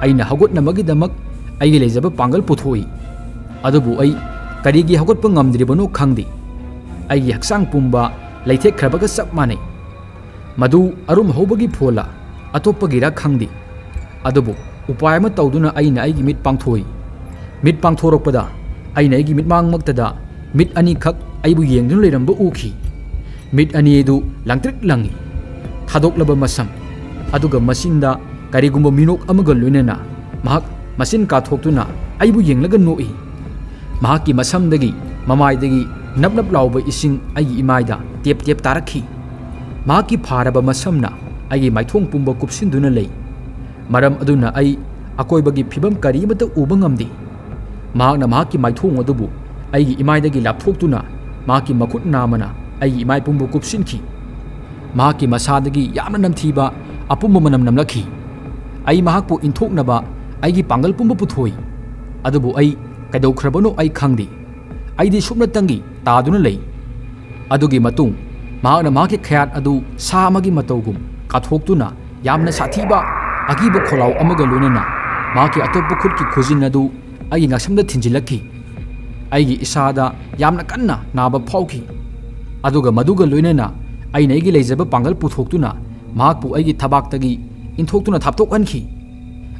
ꯑꯩꯅ ꯍꯧꯒꯠꯅꯕꯒꯤꯗꯃꯛ ꯑꯩꯒꯤ ꯂꯩꯖꯕ ꯄꯥꯡꯒꯜ ꯄꯨꯊꯣꯛꯏ, ꯑꯗꯨꯕꯨ ꯑꯩ ꯀꯔꯤꯒꯤ ꯍꯧꯒꯠꯄ ꯉꯝꯗ꯭ꯔꯤꯕꯅꯣ ꯈꯪꯗꯦ꯫ ꯑꯩꯒꯤ ꯍꯛꯆꯥꯡ ꯄꯨꯝꯕ ꯂꯩꯊꯦꯛꯈ꯭ꯔꯕꯒ ꯆꯞ ꯃꯥꯟꯅꯩ꯫ ꯃꯗꯨ ꯑꯔꯨꯝ ꯍꯧꯕꯒꯤ ꯐꯣꯜꯂ ꯑꯇꯣꯞꯄꯒꯤꯔ ꯈꯪꯗꯦ, ꯑꯗꯨꯕꯨ ꯎꯄꯥꯏ ꯑꯃ ꯇꯧꯗꯨꯅ ꯑꯩꯅ ꯑꯩꯒꯤ ꯃꯤꯠ ꯄꯥꯡꯊꯣꯛꯏ꯫ ꯃꯤꯠ ꯄꯥꯡꯊꯣꯔꯛꯄꯗ ꯑꯩꯅ ꯑꯩꯒꯤ ꯃꯤꯠꯃꯥꯡꯃꯛꯇꯗ ꯃꯤꯠ ꯑꯅꯤꯈꯛ ꯑꯩꯕꯨ ꯌꯦꯡꯗꯨꯅ ꯂꯩꯔꯝꯕ ꯎꯈꯤ꯫ ꯃꯤꯠ ꯑꯅꯤ ꯑꯗꯨ ꯂꯪꯇ꯭ꯔꯤꯛ ꯂꯪꯏ, ꯊꯥꯗꯣꯛꯂꯕ ꯃꯁꯝ, ꯑꯗꯨꯒ ꯃꯆꯤꯟꯗ ꯀꯔꯤꯒꯨꯝꯕ ꯃꯤꯅꯣꯛ ꯑꯃꯒ ꯂꯣꯏꯅꯅ ꯃꯍꯥꯛ ꯃꯆꯤꯟ ꯀꯥꯊꯣꯛꯇꯨꯅ ꯑꯩꯕꯨ ꯌꯦꯡꯂꯒ ꯅꯣꯛꯏ꯫ ꯃꯍꯥꯛꯀꯤ ꯃꯁꯝꯗꯒꯤ ꯃꯃꯥꯏꯗꯒꯤ ꯅꯞ ꯅꯞ ꯂꯥꯎꯕ ꯏꯁꯤꯡ ꯑꯩꯒꯤ ꯏꯃꯥꯏꯗ ꯇꯦꯞ ꯇꯦꯞ ꯇꯥꯔꯛꯈꯤ꯫ ꯃꯍꯥꯛꯀꯤ ꯐꯥꯔꯕ ꯃꯁꯝꯅ ꯑꯩꯒꯤ ꯃꯥꯏꯊꯣꯡ ꯄꯨꯝꯕ ꯀꯨꯞꯁꯤꯟꯗꯨꯅ ꯂꯩ, ꯃꯔꯝ ꯑꯗꯨꯅ ꯑꯩ ꯑꯀꯣꯏꯕꯒꯤ ꯐꯤꯕꯝ ꯀꯔꯤꯃꯠꯇ ꯎꯕ ꯉꯝꯗꯦ꯫ ꯃꯍꯥꯛꯅ ꯃꯍꯥꯛꯀꯤ ꯃꯥꯏꯊꯣꯡ ꯑꯗꯨꯕꯨ ꯑꯩꯒꯤ ꯏꯃꯥꯏꯗꯒꯤ ꯂꯥꯞꯊꯣꯛꯇꯨꯅ ꯃꯍꯥꯛꯀꯤ ꯃꯈꯨꯠ ꯅꯥꯝꯃꯅ ꯑꯩꯒꯤ ꯏꯃꯥꯏ ꯄꯨꯝꯕ ꯀꯨꯞꯁꯤꯟꯈꯤ꯫ ꯃꯍꯥꯛꯀꯤ ꯃꯁꯥꯗꯒꯤ ꯌꯥꯝꯅ ꯅꯝꯊꯤꯕ ꯑꯄꯨꯝꯕ ꯃꯅꯝ ꯅꯝꯂꯛꯈꯤ꯫ ꯑꯩ ꯃꯍꯥꯛꯄꯨ ꯏꯟꯊꯣꯛꯅꯕ ꯑꯩꯒꯤ ꯄꯥꯡꯒꯜ ꯄꯨꯝꯕ ꯄꯨꯊꯣꯛꯏ, ꯑꯗꯨꯕꯨ ꯑꯩ ꯀꯩꯗꯧꯈ꯭ꯔꯕꯅꯣ ꯑꯩ ꯈꯪꯗꯦ꯫ ꯑꯩꯗꯤ ꯁꯨꯞꯅꯇꯪꯒꯤ ꯇꯥꯗꯨꯅ ꯂꯩ꯫ ꯑꯗꯨꯒꯤ ꯃꯇꯨꯡ ꯃꯍꯥꯛꯅ ꯃꯍꯥꯛꯀꯤ ꯈꯌꯥꯠ ꯑꯗꯨ ꯁꯥ ꯑꯃꯒꯤ ꯃꯇꯧꯒꯨꯝ ꯀꯥꯊꯣꯛꯇꯨꯅ ꯌꯥꯝꯅ ꯁꯥꯊꯤꯕ ꯑꯀꯤꯕ ꯈꯣꯜꯂꯥꯎ ꯑꯃꯒ ꯂꯣꯏꯅꯅ ꯃꯍꯥꯛꯀꯤ ꯑꯇꯣꯞꯄ ꯈꯨꯠꯀꯤ ꯈꯨꯖꯤꯟ ꯑꯗꯨ ꯑꯩꯒꯤ ꯉꯛꯁꯝꯗ ꯊꯤꯟꯖꯤꯜꯂꯛꯈꯤ꯫ ꯑꯩꯒꯤ ꯏꯁꯥꯗ ꯌꯥꯝꯅ ꯀꯟꯅ ꯅꯥꯕ ꯐꯥꯎꯈꯤ, ꯑꯗꯨꯒ ꯃꯗꯨꯒ ꯂꯣꯏꯅꯅ ꯑꯩꯅ ꯑꯩꯒꯤ ꯂꯩꯖꯕ ꯄꯥꯡꯒꯜ ꯄꯨꯊꯣꯛꯇꯨꯅ ꯃꯍꯥꯛꯄꯨ ꯑꯩꯒꯤ ꯊꯕꯥꯛꯇꯒꯤ ꯏꯟꯊꯣꯛꯇꯨꯅ ꯊꯥꯞꯇꯣꯛꯍꯟꯈꯤ꯫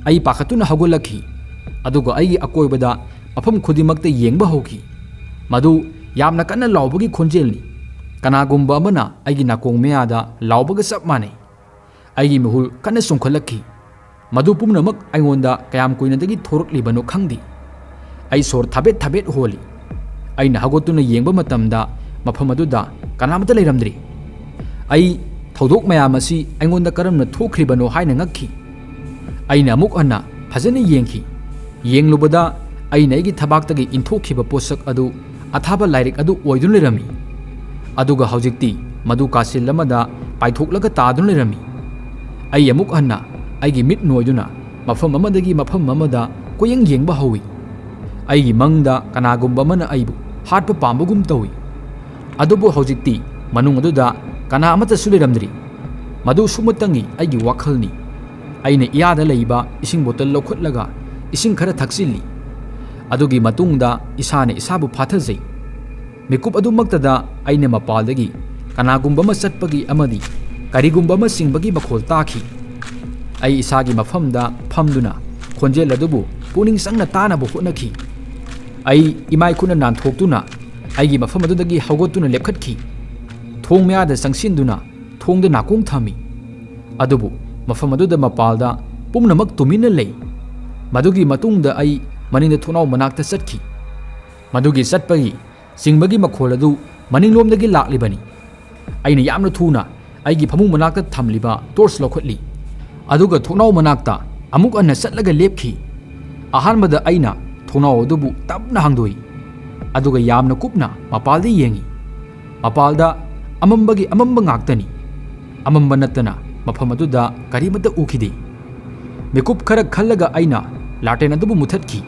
ꯑꯩ ꯄꯥꯈꯠꯇꯨꯅ ꯍꯧꯒꯠꯂꯛꯈꯤ, ꯑꯗꯨꯒ ꯑꯩꯒꯤ ꯑꯀꯣꯏꯕꯗ ꯃꯐꯝ ꯈꯨꯗꯤꯡꯃꯛꯇ ꯌꯦꯡꯕ ꯍꯧꯈꯤ꯫ ꯃꯗꯨ ꯌꯥꯝꯅ ꯀꯟꯅ ꯂꯥꯎꯕꯒꯤ ꯈꯣꯟꯖꯦꯜꯅꯤ, ꯀꯅꯥꯒꯨꯝꯕ ꯑꯃꯅ ꯑꯩꯒꯤ ꯅꯥꯀꯣꯡ ꯃꯌꯥꯗ ꯂꯥꯎꯕꯒ ꯆꯞ ꯃꯥꯟꯅꯩ꯫ ꯑꯩꯒꯤ ꯃꯤꯍꯨꯜ ꯀꯟꯅ ꯆꯣꯡꯈꯠꯂꯛꯈꯤ꯫ ꯃꯗꯨ ꯄꯨꯝꯅꯃꯛ ꯑꯩꯉꯣꯟꯗ ꯀꯌꯥꯝ ꯀꯨꯏꯅꯗꯒꯤ ꯊꯣꯔꯛꯂꯤꯕꯅꯣ ꯈꯪꯗꯦ꯫ ꯑꯩ ꯁꯣꯔ ꯊꯥꯕꯦꯠ ꯊꯥꯕꯦꯠ ꯍꯣꯜꯂꯤ꯫ ꯑꯩꯅ ꯍꯧꯒꯠꯇꯨꯅ ꯌꯦꯡꯕ ꯃꯇꯝꯗ ꯃꯐꯝ ꯑꯗꯨꯗ ꯀꯅꯥꯃꯠꯇ ꯂꯩꯔꯝꯗ꯭ꯔꯤ꯫ ꯑꯩ ꯊꯧꯗꯣꯛ ꯃꯌꯥꯝ ꯑꯁꯤ ꯑꯩꯉꯣꯟꯗ ꯀꯔꯝꯅ ꯊꯣꯛꯈ꯭ꯔꯤꯕꯅꯣ ꯍꯥꯏꯅ ꯉꯛꯈꯤ꯫ ꯑꯩꯅ ꯑꯃꯨꯛ ꯍꯟꯅ ꯐꯖꯅ ꯌꯦꯡꯈꯤ꯫ ꯌꯦꯡꯂꯨꯕꯗ ꯑꯩꯅ ꯑꯩꯒꯤ ꯊꯕꯥꯛꯇꯒꯤ ꯏꯟꯊꯣꯛꯈꯤꯕ ꯄꯣꯠꯁꯛ ꯑꯗꯨ ꯑꯊꯥꯕ ꯂꯥꯏꯔꯤꯛ ꯑꯗꯨ ꯑꯣꯏꯗꯨꯅ ꯂꯩꯔꯝꯃꯤ, ꯑꯗꯨꯒ ꯍꯧꯖꯤꯛꯇꯤ ꯃꯗꯨ ꯀꯥꯆꯤꯜ ꯑꯃꯗ ꯄꯥꯏꯊꯣꯛꯂꯒ ꯇꯥꯗꯨꯅ ꯂꯩꯔꯝꯃꯤ꯫ ꯑꯩ ꯑꯃꯨꯛ ꯍꯟꯅ ꯑꯩꯒꯤ ꯃꯤꯠ ꯅꯣꯏꯗꯨꯅ ꯃꯐꯝ ꯑꯃꯗꯒꯤ ꯃꯐꯝ ꯑꯃꯗ ꯀꯣꯏꯌꯦꯡ ꯌꯦꯡꯕ ꯍꯧꯏ꯫ ꯑꯩꯒꯤ ꯃꯪꯗ ꯀꯅꯥꯒꯨꯝꯕ ꯑꯃꯅ ꯑꯩꯕꯨ ꯍꯥꯠꯄ ꯄꯥꯝꯕꯒꯨꯝ ꯇꯧꯏ, ꯑꯗꯨꯕꯨ ꯍꯧꯖꯤꯛꯇꯤ ꯃꯅꯨꯡ ꯑꯗꯨꯗ ꯀꯅꯥ ꯑꯃꯠꯇꯁꯨ ꯂꯩꯔꯝꯗ꯭ꯔꯤ꯫ ꯃꯗꯨ ꯁꯨꯞꯅꯇꯪꯒꯤ ꯑꯩꯒꯤ ꯋꯥꯈꯜꯅꯤ꯫ ꯑꯩꯅ ꯏꯌꯥꯗ ꯂꯩꯕ ꯏꯁꯤꯡ ꯕꯣꯇꯜ ꯂꯧꯈꯠꯂꯒ ꯏꯁꯤꯡ ꯈꯔ ꯊꯛꯆꯤꯜꯂꯤ, ꯑꯗꯨꯒꯤ ꯃꯇꯨꯡꯗ ꯏꯁꯥꯅ ꯏꯁꯥꯕꯨ ꯐꯥꯊꯖꯩ꯫ ꯃꯤꯀꯨꯞ ꯑꯗꯨꯃꯛꯇꯗ ꯑꯩꯅ ꯃꯄꯥꯜꯗꯒꯤ ꯀꯅꯥꯒꯨꯝꯕ ꯑꯃ ꯆꯠꯄꯒꯤ ꯑꯃꯗꯤ ꯀꯔꯤꯒꯨꯝꯕ ꯑꯃ ꯆꯤꯡꯕꯒꯤ ꯃꯈꯣꯜ ꯇꯥꯈꯤ꯫ ꯑꯩ ꯏꯁꯥꯒꯤ ꯃꯐꯝꯗ ꯐꯝꯗꯨꯅ ꯈꯣꯟꯖꯦꯜ ꯑꯗꯨꯕꯨ ꯄꯨꯛꯅꯤꯡ ꯆꯪꯅ ꯇꯥꯅꯕ ꯍꯣꯠꯅꯈꯤ꯫ ꯑꯩ ꯏꯃꯥꯏ ꯈꯨꯠꯅ ꯅꯥꯟꯊꯣꯛꯇꯨꯅ ꯑꯩꯒꯤ ꯃꯐꯝ ꯑꯗꯨꯗꯒꯤ ꯍꯧꯒꯠꯇꯨꯅ ꯂꯦꯞꯈꯠꯈꯤ꯫ ꯊꯣꯡ ꯃꯌꯥꯗ ꯆꯪꯁꯤꯟꯗꯨꯅ ꯊꯣꯡꯗ ꯅꯥꯀꯣꯡ ꯊꯝꯃꯤ, ꯑꯗꯨꯕꯨ ꯃꯐꯝ ꯑꯗꯨꯗ ꯃꯄꯥꯜꯗ ꯄꯨꯝꯅꯃꯛ ꯇꯨꯃꯤꯟꯅ ꯂꯩ꯫ ꯃꯗꯨꯒꯤ ꯃꯇꯨꯡꯗ ꯑꯩ ꯃꯅꯤꯡꯗ ꯊꯣꯡꯅꯥꯎ ꯃꯅꯥꯛꯇ ꯆꯠꯈꯤ꯫ ꯃꯗꯨꯒꯤ ꯆꯠꯄꯒꯤ ꯆꯤꯡꯕꯒꯤ ꯃꯈꯣꯜ ꯑꯗꯨ ꯃꯅꯤꯡꯂꯣꯝꯗꯒꯤ ꯂꯥꯛꯂꯤꯕꯅꯤ꯫ ꯑꯩꯅ ꯌꯥꯝꯅ ꯊꯨꯅ ꯑꯩꯒꯤ ꯐꯃꯨꯡ ꯃꯅꯥꯛꯇ ꯊꯝꯂꯤꯕ ꯇꯣꯔꯆ ꯂꯧꯈꯠꯂꯤ, ꯑꯗꯨꯒ ꯊꯣꯡꯅꯥꯎ ꯃꯅꯥꯛꯇ ꯑꯃꯨꯛ ꯍꯟꯅ ꯆꯠꯂꯒ ꯂꯦꯞꯈꯤ꯫ ꯑꯍꯥꯟꯕꯗ ꯑꯩꯅ ꯊꯣꯡꯅꯥꯎ ꯑꯗꯨꯕు ꯇꯞꯅ ꯍꯥꯡꯗꯣꯛꯏ, ꯑꯗꯨꯒ ꯌꯥꯝꯅ ꯀꯨꯞꯅ ꯃꯄꯥꯜꯗ ꯌꯦꯡꯉꯤ꯫ ꯃꯄꯥꯜꯗ ꯑꯃꯝꯕꯒꯤ ꯑꯃꯝꯕ ꯉꯥꯛꯇꯅꯤ, ꯑꯃꯝꯕ ꯅꯠꯇꯅ ꯃꯐꯝ ꯑꯗꯨꯗ ꯀꯔꯤꯃꯠꯇ ꯎꯈꯤꯗꯦ꯫ ꯃꯤꯀꯨꯞ ꯈꯔ ꯈꯜꯂꯒ ꯑꯩꯅ ꯂꯥꯇꯦꯟ ꯑꯗꯨꯕꯨ ꯃꯨꯊꯠꯈꯤ꯫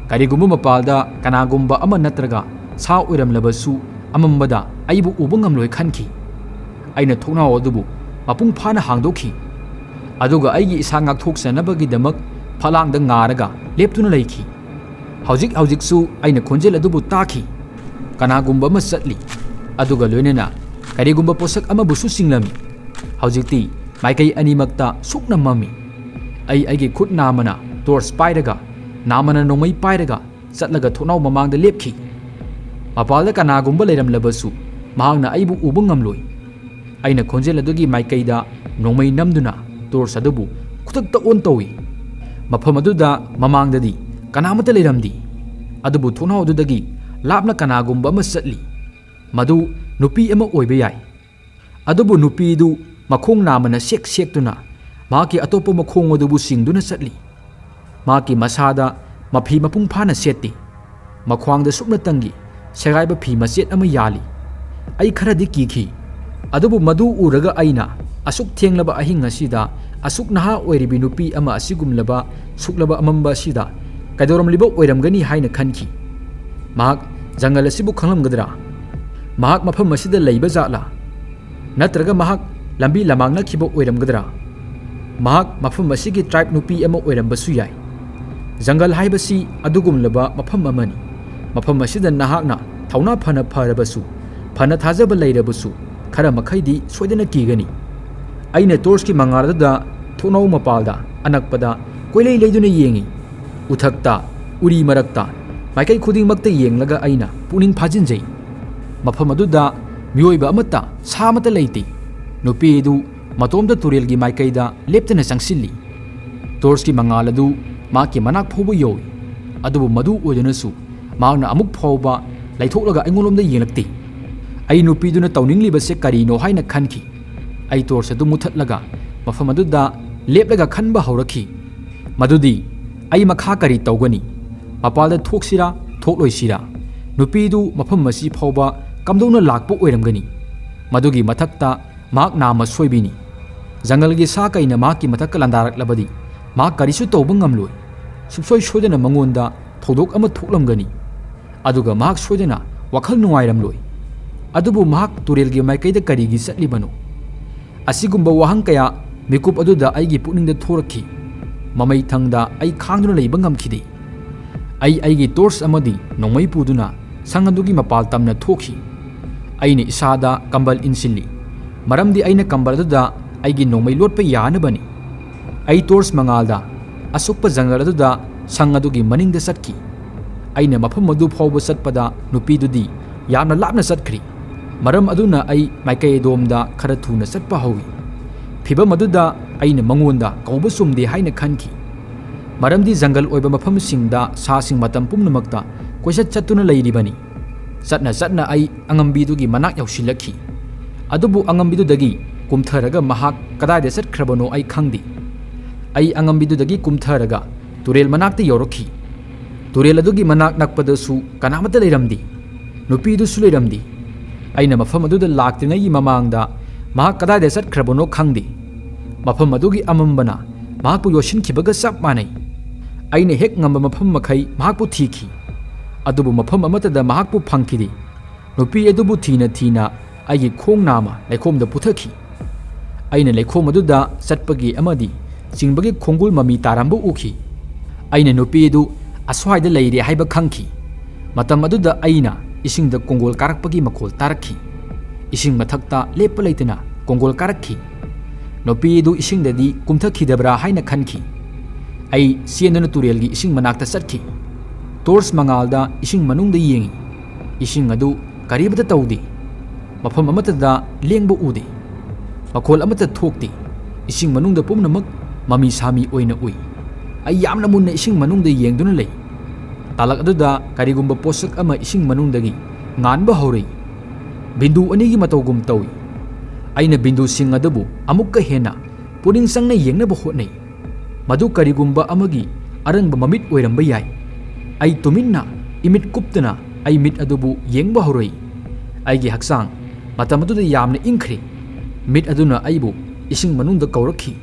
ꯀꯔꯤꯒꯨꯝꯕ ꯃꯄꯥꯜꯗ ꯀꯅꯥꯒꯨꯝꯕ ꯑꯃ ꯅꯠꯇ꯭ꯔꯒ ꯁꯥ ꯑꯣꯏꯔꯝꯂꯕꯁꯨ ꯑꯃꯝꯕꯗ ꯑꯩꯕꯨ ꯎꯕ ꯉꯝꯂꯣꯏ ꯈꯟꯈꯤ꯫ ꯑꯩꯅ ꯊꯣꯡꯅꯥꯎ ꯑꯗꯨꯕꯨ ꯃꯄꯨꯡ ꯐꯥꯅ ꯍꯥꯡꯗꯣꯛꯈꯤ, ꯑꯗꯨꯒ ꯑꯩꯒꯤ ꯏꯁꯥ ꯉꯥꯛꯊꯣꯛꯆꯅꯕꯒꯤꯗꯃꯛ ꯐꯛꯂꯥꯡꯗ ꯉꯥꯔꯒ ꯂꯦꯞꯇꯨꯅ ꯂꯩꯈꯤ꯫ ꯍꯧꯖꯤꯛꯁꯨ ꯑꯩꯅ ꯈꯣꯟꯖꯦꯜ ꯑꯗꯨꯕꯨ ꯇꯥꯈꯤ꯫ ꯀꯅꯥꯒꯨꯝꯕ ꯑꯃ ꯆꯠꯂꯤ, ꯑꯗꯨꯒ ꯂꯣꯏꯅꯅ ꯀꯔꯤꯒꯨꯝꯕ ꯄꯣꯠꯁꯛ ꯑꯃꯕꯨꯁꯨ ꯆꯤꯡꯂꯝꯃꯤ꯫ ꯍꯧꯖꯤꯛꯇꯤ ꯃꯥꯏꯀꯩ ꯑꯅꯤꯃꯛꯇ ꯁꯨꯛꯅ ꯃꯝꯃꯤ꯫ ꯑꯩꯒꯤ ꯈꯨꯠ ꯅꯥꯝꯃꯅ ꯇꯣꯔꯆ ꯄꯥꯏꯔꯒ, ꯅꯥꯝꯃꯅ ꯅꯣꯡꯃꯩ ꯄꯥꯏꯔꯒ ꯆꯠꯂꯒ ꯊꯣꯡꯅꯥꯎ ꯃꯃꯥꯡꯗ ꯂꯦꯞꯈꯤ꯫ ꯃꯄꯥꯜꯗ ꯀꯅꯥꯒꯨꯝꯕ ꯂꯩꯔꯝꯂꯕꯁꯨ ꯃꯍꯥꯛꯅ ꯑꯩꯕꯨ ꯎꯕ ꯉꯝꯂꯣꯏ꯫ ꯑꯩꯅ ꯈꯣꯟꯖꯦꯜ ꯑꯗꯨꯒꯤ ꯃꯥꯏꯀꯩꯗ ꯅꯣꯡꯃꯩ ꯅꯝꯗꯨꯅ ꯇꯣꯔꯆ ꯑꯗꯨꯕꯨ ꯈꯨꯗꯛꯇ ꯑꯣꯟ ꯇꯧꯏ꯫ ꯃꯐꯝ ꯑꯗꯨꯗꯃꯃꯥꯡꯗꯗꯤ ꯀꯅꯥꯃꯠꯇ ꯂꯩꯔꯝꯗꯦ, ꯑꯗꯨꯕꯨ ꯊꯣꯡꯅꯥꯎ ꯑꯗꯨꯗꯒꯤ ꯂꯥꯞꯅ ꯀꯅꯥꯒꯨꯝꯕ ꯑꯃ ꯆꯠꯂꯤ꯫ ꯃꯗꯨ ꯅꯨꯄꯤ ꯑꯃ ꯑꯣꯏꯕ ꯌꯥꯏ, ꯑꯗꯨꯕꯨ ꯅꯨꯄꯤꯗꯨ ꯃꯈꯣꯡ ꯅꯥꯝꯃꯅ ꯁꯦꯛ ꯁꯦꯛꯇꯨꯅ ꯃꯍꯥꯛꯀꯤ ꯑꯇꯣꯞꯄ ꯃꯈꯣꯡ ꯑꯗꯨꯕꯨ ꯆꯤꯡꯗꯨꯅ ꯆꯠꯂꯤ꯫ ꯃꯍꯥꯛꯀꯤ ꯃꯁꯥꯗ ꯃꯐꯤ ꯃꯄꯨꯡ ꯐꯥꯅ ꯁꯦꯠꯇꯦ, ꯃꯈ꯭ꯋꯥꯡꯗ ꯁꯨꯞꯅꯇꯪꯒꯤ ꯁꯦꯒꯥꯏꯕ ꯐꯤ ꯃꯆꯦꯠ ꯑꯃ ꯌꯥꯜꯂꯤ꯫ ꯑꯩ ꯈꯔꯗꯤ ꯀꯤꯈꯤ, ꯑꯗꯨꯕꯨ ꯃꯗꯨ ꯎꯔꯒ ꯑꯩꯅ asuk thenglaba ahing asida asuk naha oiribi nupi ama asigumlaba suklaba amamba asida kaidoramliba oiramgani haina khanki mahak jangal asibu khanglamgadra mahak mafam asida leiba jatla natraga mahak lambi lamangna khiba oiramgadra mahak mafam asigi tribe nupi ama oirambasu yai jangal haibasi adugumlaba mafam amani mafam asida nahakna thauna phana pharabasu phana thajaba leirabasu khara makhaidi soidana kigani aina torch ki mangarada thonau mapalda anakpada koilei leiduna yengi uthakta uri marakta maikai khuding makta yenglaga aina puning phajinjai mafam aduda mioiba amata samata leiti nupi du matomda turel gi maikaida leptana sangsilli torch ki mangaladu ma ki manak phobu yoi adubu madu ojanasu mauna amuk phauba laitholaga aingolomda yelakti ai nupi duna tawningli se karino haina khanki ai torch adu muthatlaga mafam aduda leplaga khanba haurakhi madudi ai makha kari tawgani mapalda thoksira thokloisira nupi du mafam masi phauba kamdona lakpo oiramgani madugi mathakta mak nama soibini jangal gi sa kaina mak ki mathak landarak labadi mak karisu tawba ngamloi subsoi sodena mangonda thodok ama thoklamgani aduga mak sodena wakhal nuairamloi adubu mak turel gi maikaida kari gi satlibano asigumba wahang kaya mekup aduda aigi pukningda thorakhi mamai thangda ai khangduna leiba ngamkhide aigi torch amadi nongmai puduna sangadugi mapal tamna thokhi aine isada kambal insilli maramdi aina kambal aduda aigi nongmai lotpa yanabani ai torch mangalda asukpa jangal aduda sangadugi maningda satki aina mafam madu phawba satpada nupi dudi yamna lapna satkhri maram aduna ai maikai domda khara thuna satpa hawi phiba maduda aina mangonda kauba sumde haina khanki maramdi jangal oiba mafam singda sa sing matam pumnamakta koisat chatuna leiribani satna ai angambi dugi manak yausilakhi adubu angambi dagi kumtharaga mahak kadaide satkrabano ai khangdi ai angambi dagi kumtharaga turel manakta yorokhi turel adugi manak nakpadasu kanamata leiramdi nupi du suleiramdi aina mafam aduda laktingai mamangda mahak kadaide satkrabano khangdi mafam adugi amambana mahakpu yoshinkibaga sap manai aina hek ngamba mafam makhai mahakpu thiki adubu mafam amatada mahakpu phangkidi nupi adubu thina aigi khong nama leikhomda puthaki aina leikhom aduda satpagi amadi singbagi khongul mami tarambu ukhi aina nupi du aswaida leire haiba khangki matam aduda aina isingda kongol karakpagi makhol tarakhi ising mathakta lepa leitana kongol karakhi nupi du isingdadi kumthakhidabra haina khanki ai siendana turelgi ising manakta satki torch mangalda ising manungda yengi ising adu karibata tawdi mafam amatada lengba ude makhol amata thokti ising manungda pumnamak mami sami oina ui ai yamna munna ising manungda yengduna lei talak aduda karigumba posak ama ising manungdagi nganba haurai bindu anigi matawgum tawi aina bindu sing adabu amukka hena puning sangna yengnaba hotnai madu karigumba amagi arangba mamit oiramba yai ai tuminna imit kuptana ai mit adubu yengba haurai aigi haksang matam aduda yamna ingkhri mit aduna aibu ising manungda kaurakhi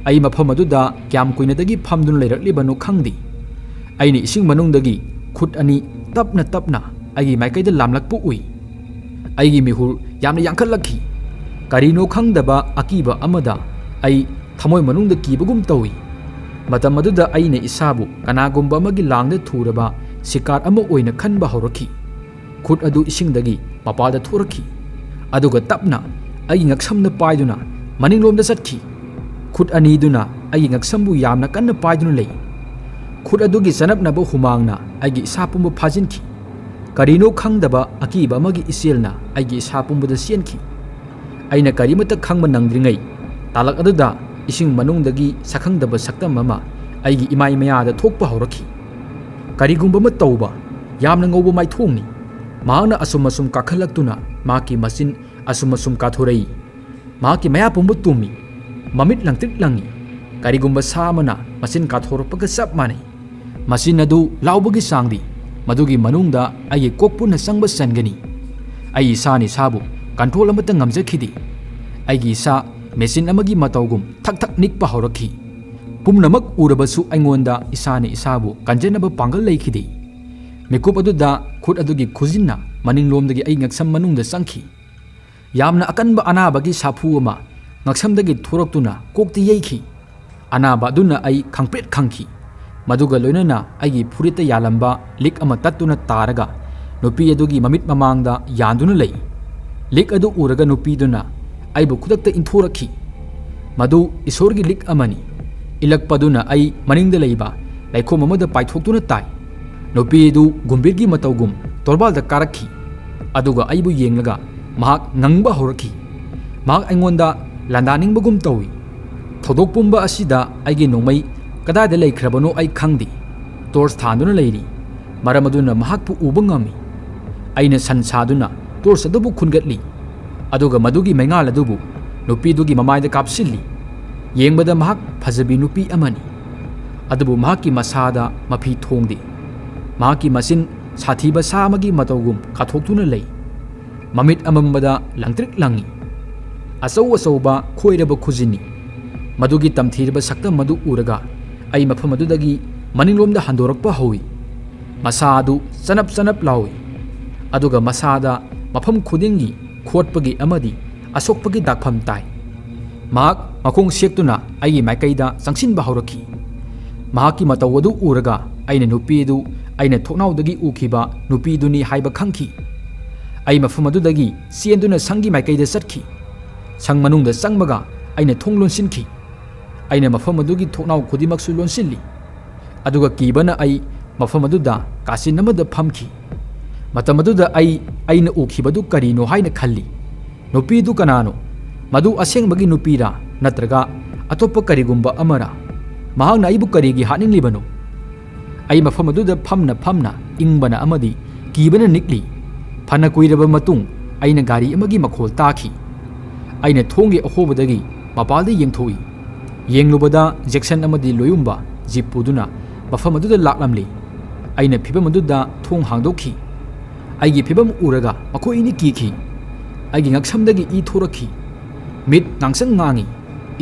ai mafam aduda kyam kuinadagi phamdun leirakliba no khangdi aini ising manungdagi khut ani tapna aigi maikaida lamlakpu ui aigi mihur yamna yankhatlakhi karino khangdaba akiba amada ai thamoi manungda kibagum tawi matam aduda aina isabu kanagumba amagi langda thuraba sikar ama oina khanba haurakhi khut adu isingdagi mapalda thorakhi aduga tapna aigi ngaksamna paiduna maninglomda satkhi khut ani duna aigi ngaksambu yamna kanna paiduna lei khut adugi sanapnaba humangna aigi isapumba phajinki karino khangdaba akiba amagi iselna aigi isapumbuda sienki aina karimata khangma nangdringai talak aduda ising manungdagi sakhangdaba saktam mama aigi imai mayada thokpa haurakhi karigumba ma tauba yamna ngauba maithongni maana asum kakhallaktuna maki masin asum kathorai maki maya pumbu tumi mamit langtik langi karigumba samana masin kathorapaga sap manai masin adu laubagi sangdi madugi manungda ai kokpuna sangba sangani ai sani sabu control amata ngamjakhidi aigi sa machine अमगी मतौगुम थक थक निकपा हौरखी पुमनमक उरबसु अइंगोंदा इसाने इसाबु कंजनब पांगल लेखिदे मिकुप अदुदा खुद अदुगी खुजिन्ना मनिंगलोमदगी अइ ngakसम मनुंगदा संखी यामना अकनब अनाबगी साफु अमा ngaksamdagi थोरक्तुना कोक्ति यैखी अनाबा अदुना अइ खंगप्रेट खंखी मदुगा लोइनना अइगी फुरिता यालंबा लिक अमा तत्तुना तारगा नुपी अदुगी ममित ममांगदा यान्दुना लई लिक अदु उरगा नुपीदुना अइबु खुदक्ता इंथोरखी मदु ईश्वरगी लिक अमनी इलक्पदुना अइ मनिंगदा लैबा लैखोम अमदा पाइथोक्तुना ताई नुपीदु गुंबीरगी मतौगुम तोरबालदा कारखी अदुगा अइबु येंगलगा महाक nangba horaki महाक अइंगोंदा लांदानिंगबगुम तौई थौदोक पुंबा असिदा अइगे नोंमै कदायदा लैख्रबनो अइ खंगदी टोर्च थांदुना लैरी मरमदुना महाकपु उबा ngami अइना संसादुना टोर्च अदुबु खुनगतली अदुगा मदुगी मैंगाल अदुबु नुपीदुगी ममायदा कापसिल्ली येंगबदा महाक फजबी नुपी अमनी अदुबु महाकी मसादा मफी थोंगदी महाकी मसिन साथीबा सामगी मतौगुम काथोक्तुना लई ममित अमम्बदा लंगत्रिक लंगी असौ असौबा खोइरबा खुजिनी मदुगी तमथीरबा सक्तम मदु उरगा अइ मफम अदुदगी मनिंगलोमदा हंदोरकपा हौई मसादु सनप सनप लाउई अदुगा मसादा मफम खुदिंगी खोटपगी अमदी असोकपगी दाखफम ताई महाक मखोंग सेक्तुना अइगी माइकैदा चंगसिनबा हौरखी महाकी मतौ अदु उरगा अइना नुपीदु अइना थोकनाउदगी उखिबा नुपीदुनी हाइबा खंखी अइ मफम अदुदगी सेंदुना संगी माइकैदा चटखी संग मनुंगदा चंगबगा अइना थोंग लोनसिनखी अइना मफम अदुगी थोकनाउ खुदिमकसु लोनसिल्ली अदुगा कीबना अइ मफम अदुदा कासिन अमदा फमखी मतम अदुदा अइना उखिबदु करिनो हाइना खल्ली नुपीदु कनानो मदु असेंगबगी नुपीरा नत्रगा अतोप्पा करिगुंबा अमरा महाकना अइबु करिगी हानिंगलिबनो अइ मफम अदुदा फमना इंगबना अमदी कीबना निकली फना कुइरबा मतुंग अइना गारी अमगी मखोल ताखी अइना थोंगे अहोबदगी मपालदा येंथोई येंगलुबदा जैक्सन अमदी लोयुंबा जीप पुदुना मफम अदुदा लाक्लमली अइना फिबम अदुदा थोंग हांगदोखी अइगी फिबम उरगा मखोइनी कीखी अइगी ngaksamdagi ई थोरखी मिट नांगसंग ngangi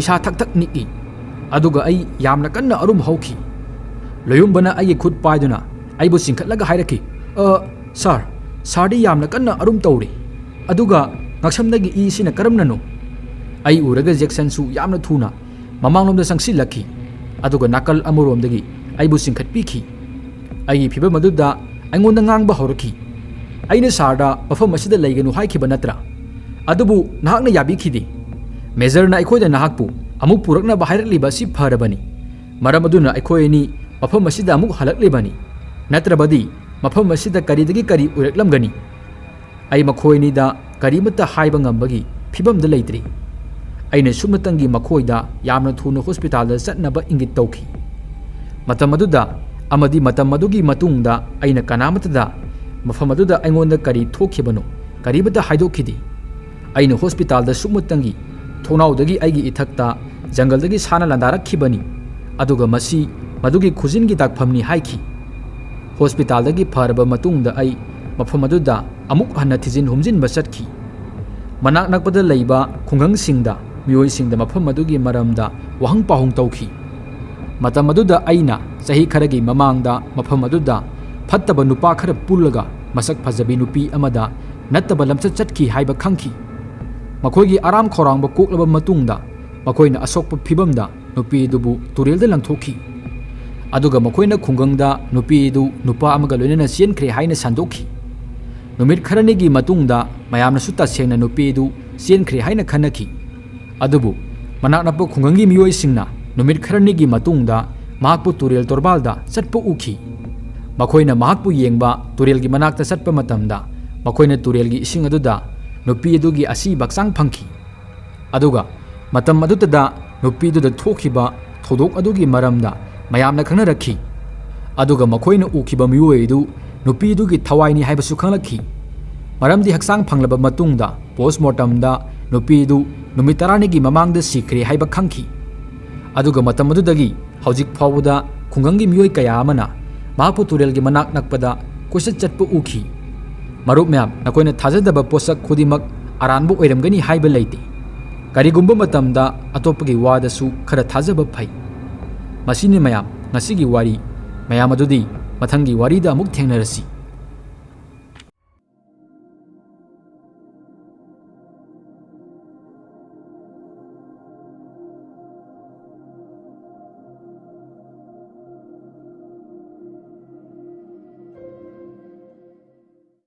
इसा थक थक निकी अदुगा अइ यामना कन्ना अरुम हौखी लोयुंबना अइगी खुद पाइदुना अइबु सिंखतलगा हाइरखी सर सारदी यामना कन्ना अरुम तौरी अदुगा ngaksamdagi ई सिना करमननो अइ उरगा जैक्सन सु यामना थुना ममांगलोमदा संगसिलखी अदुगा नाकल अमरोमदगी अइबु सिंखतपीखी अइगी फिबम अदुदा अइंगोंदा ngangbा हौरखी अइना सारदा मफम असिदा लैगनु हाइखिबा नत्रा अदुबु नाहकना याबिखिदि मेजरना अखोइदा नाहकपु अमुक पुरकनबा हाइरकलिबा सि फरबनी मरम अदुना अखोइनी मफम असिदा अमुक हलकलिबनी नत्रबदी मफम असिदा करिदगी करि उरकलमगनी अइ मखोइनीदा करिमता हाइबा ngambagi फिबमदा लैत्रि अइना सुमतंगी मखोइदा यामना थुना हॉस्पिटलदा चटनबा इंगित तौखी मतम अदुदा अमदी मतम अदुगी मतुंगदा अइना कनामतदा मफम अदुदा अइंगोंदा करि थोखिबनो करिबदा हाइदोखिदि अइना हॉस्पिटलदा सुमतंगी थोनाउदगी अइगी इथक्ता जंगलदगी साना लंदारखिबनी अदुगा मसी मदुगी खुजिनगी दागफमनी हाइखी हॉस्पिटलदगी फरबा मतुंगदा अइ मफम अदुदा अमुक हन्ना थिजिन हुमजिनबा चटखी मनाक नकपदा लैबा खुंगंगसिंगदा मियोइसिंगदा मफम अदुगी मरमदा वहंग पाहुंग तौखी मतम अदुदा अइना चही खरगी ममांगदा मफम अदुदा फत्तबा नुपा खर पुल्लगा मसक फजबी नुपी अमदा नत्तबा लमचत चटखी हाइबा खंखी मखोइगी आराम खौरांगबा कोक्लबा मतुंगदा मखोइना असोकपा फिबमदा नुपीदुबु तुरेलदा लंथोखी अदुगा मखोइना खुंगंगदा नुपीदु नुपा अमगा लोइनना चेनख्रे हाइना संदोखी नुमित खरनिगी मतुंगदा मयामनासु तसेंगना नुपीदु चेनख्रे हाइना खनखी अदुबु मनाकनपा खुंगंगी मियोइसिंगना नुमित खरनिगी मतुंगदा महाकपु तुरेल तोरबालदा चटपा उखी मखोइना महाकपु येंगबा तुरेलगी मनाकता चटपा मतमदा मखोइना तुरेलगी इसिंग अदुदा नुपी अदुगी असी बक्सांग फंखी अदुगा मतम अदुतदा नुपीदुदा थोखिबा थोदोक अदुगी मरमदा मयामना खंगनरखी अदुगा मखोइना उखिबा मियोइदु नुपीदुगी थवाइनी हाइबसु खंगलखी मरमदी हक्सांग फंगलबा मतुंगदा पोस्टमार्टमदा नुपीदु नुमित 10 ममांगदा सिख्रे हाइबा खंखी अदुगा मतम अदुदगी हौजिक फावदा खुंगंगी मियोइ कया अमना महापु तुरेलगी मनाक नकपदा कोइसत चटपा उखी मरुप मैम नकोइना थाजदबा पोसक खुदिमक अरानबु ओइरमगनी हाइबा लैते ꯀꯔꯤꯒꯨꯝꯕ ꯃꯇꯝꯗ ꯑꯇꯣꯞꯄꯒꯤ ꯋꯥꯗꯁꯨ ꯈꯔ ꯊꯥꯖꯕ ꯐꯩ꯫ ꯃꯁꯤꯅꯤ ꯃꯌꯥꯝ ꯉꯁꯤꯒꯤ ꯋꯥꯔꯤ꯫ ꯃꯌꯥꯝ ꯑꯗꯨꯗꯤ ꯃꯊꯪꯒꯤ ꯋꯥꯔꯤꯗ ꯑꯃꯨꯛ ꯊꯦꯡꯅꯔꯁꯤ꯫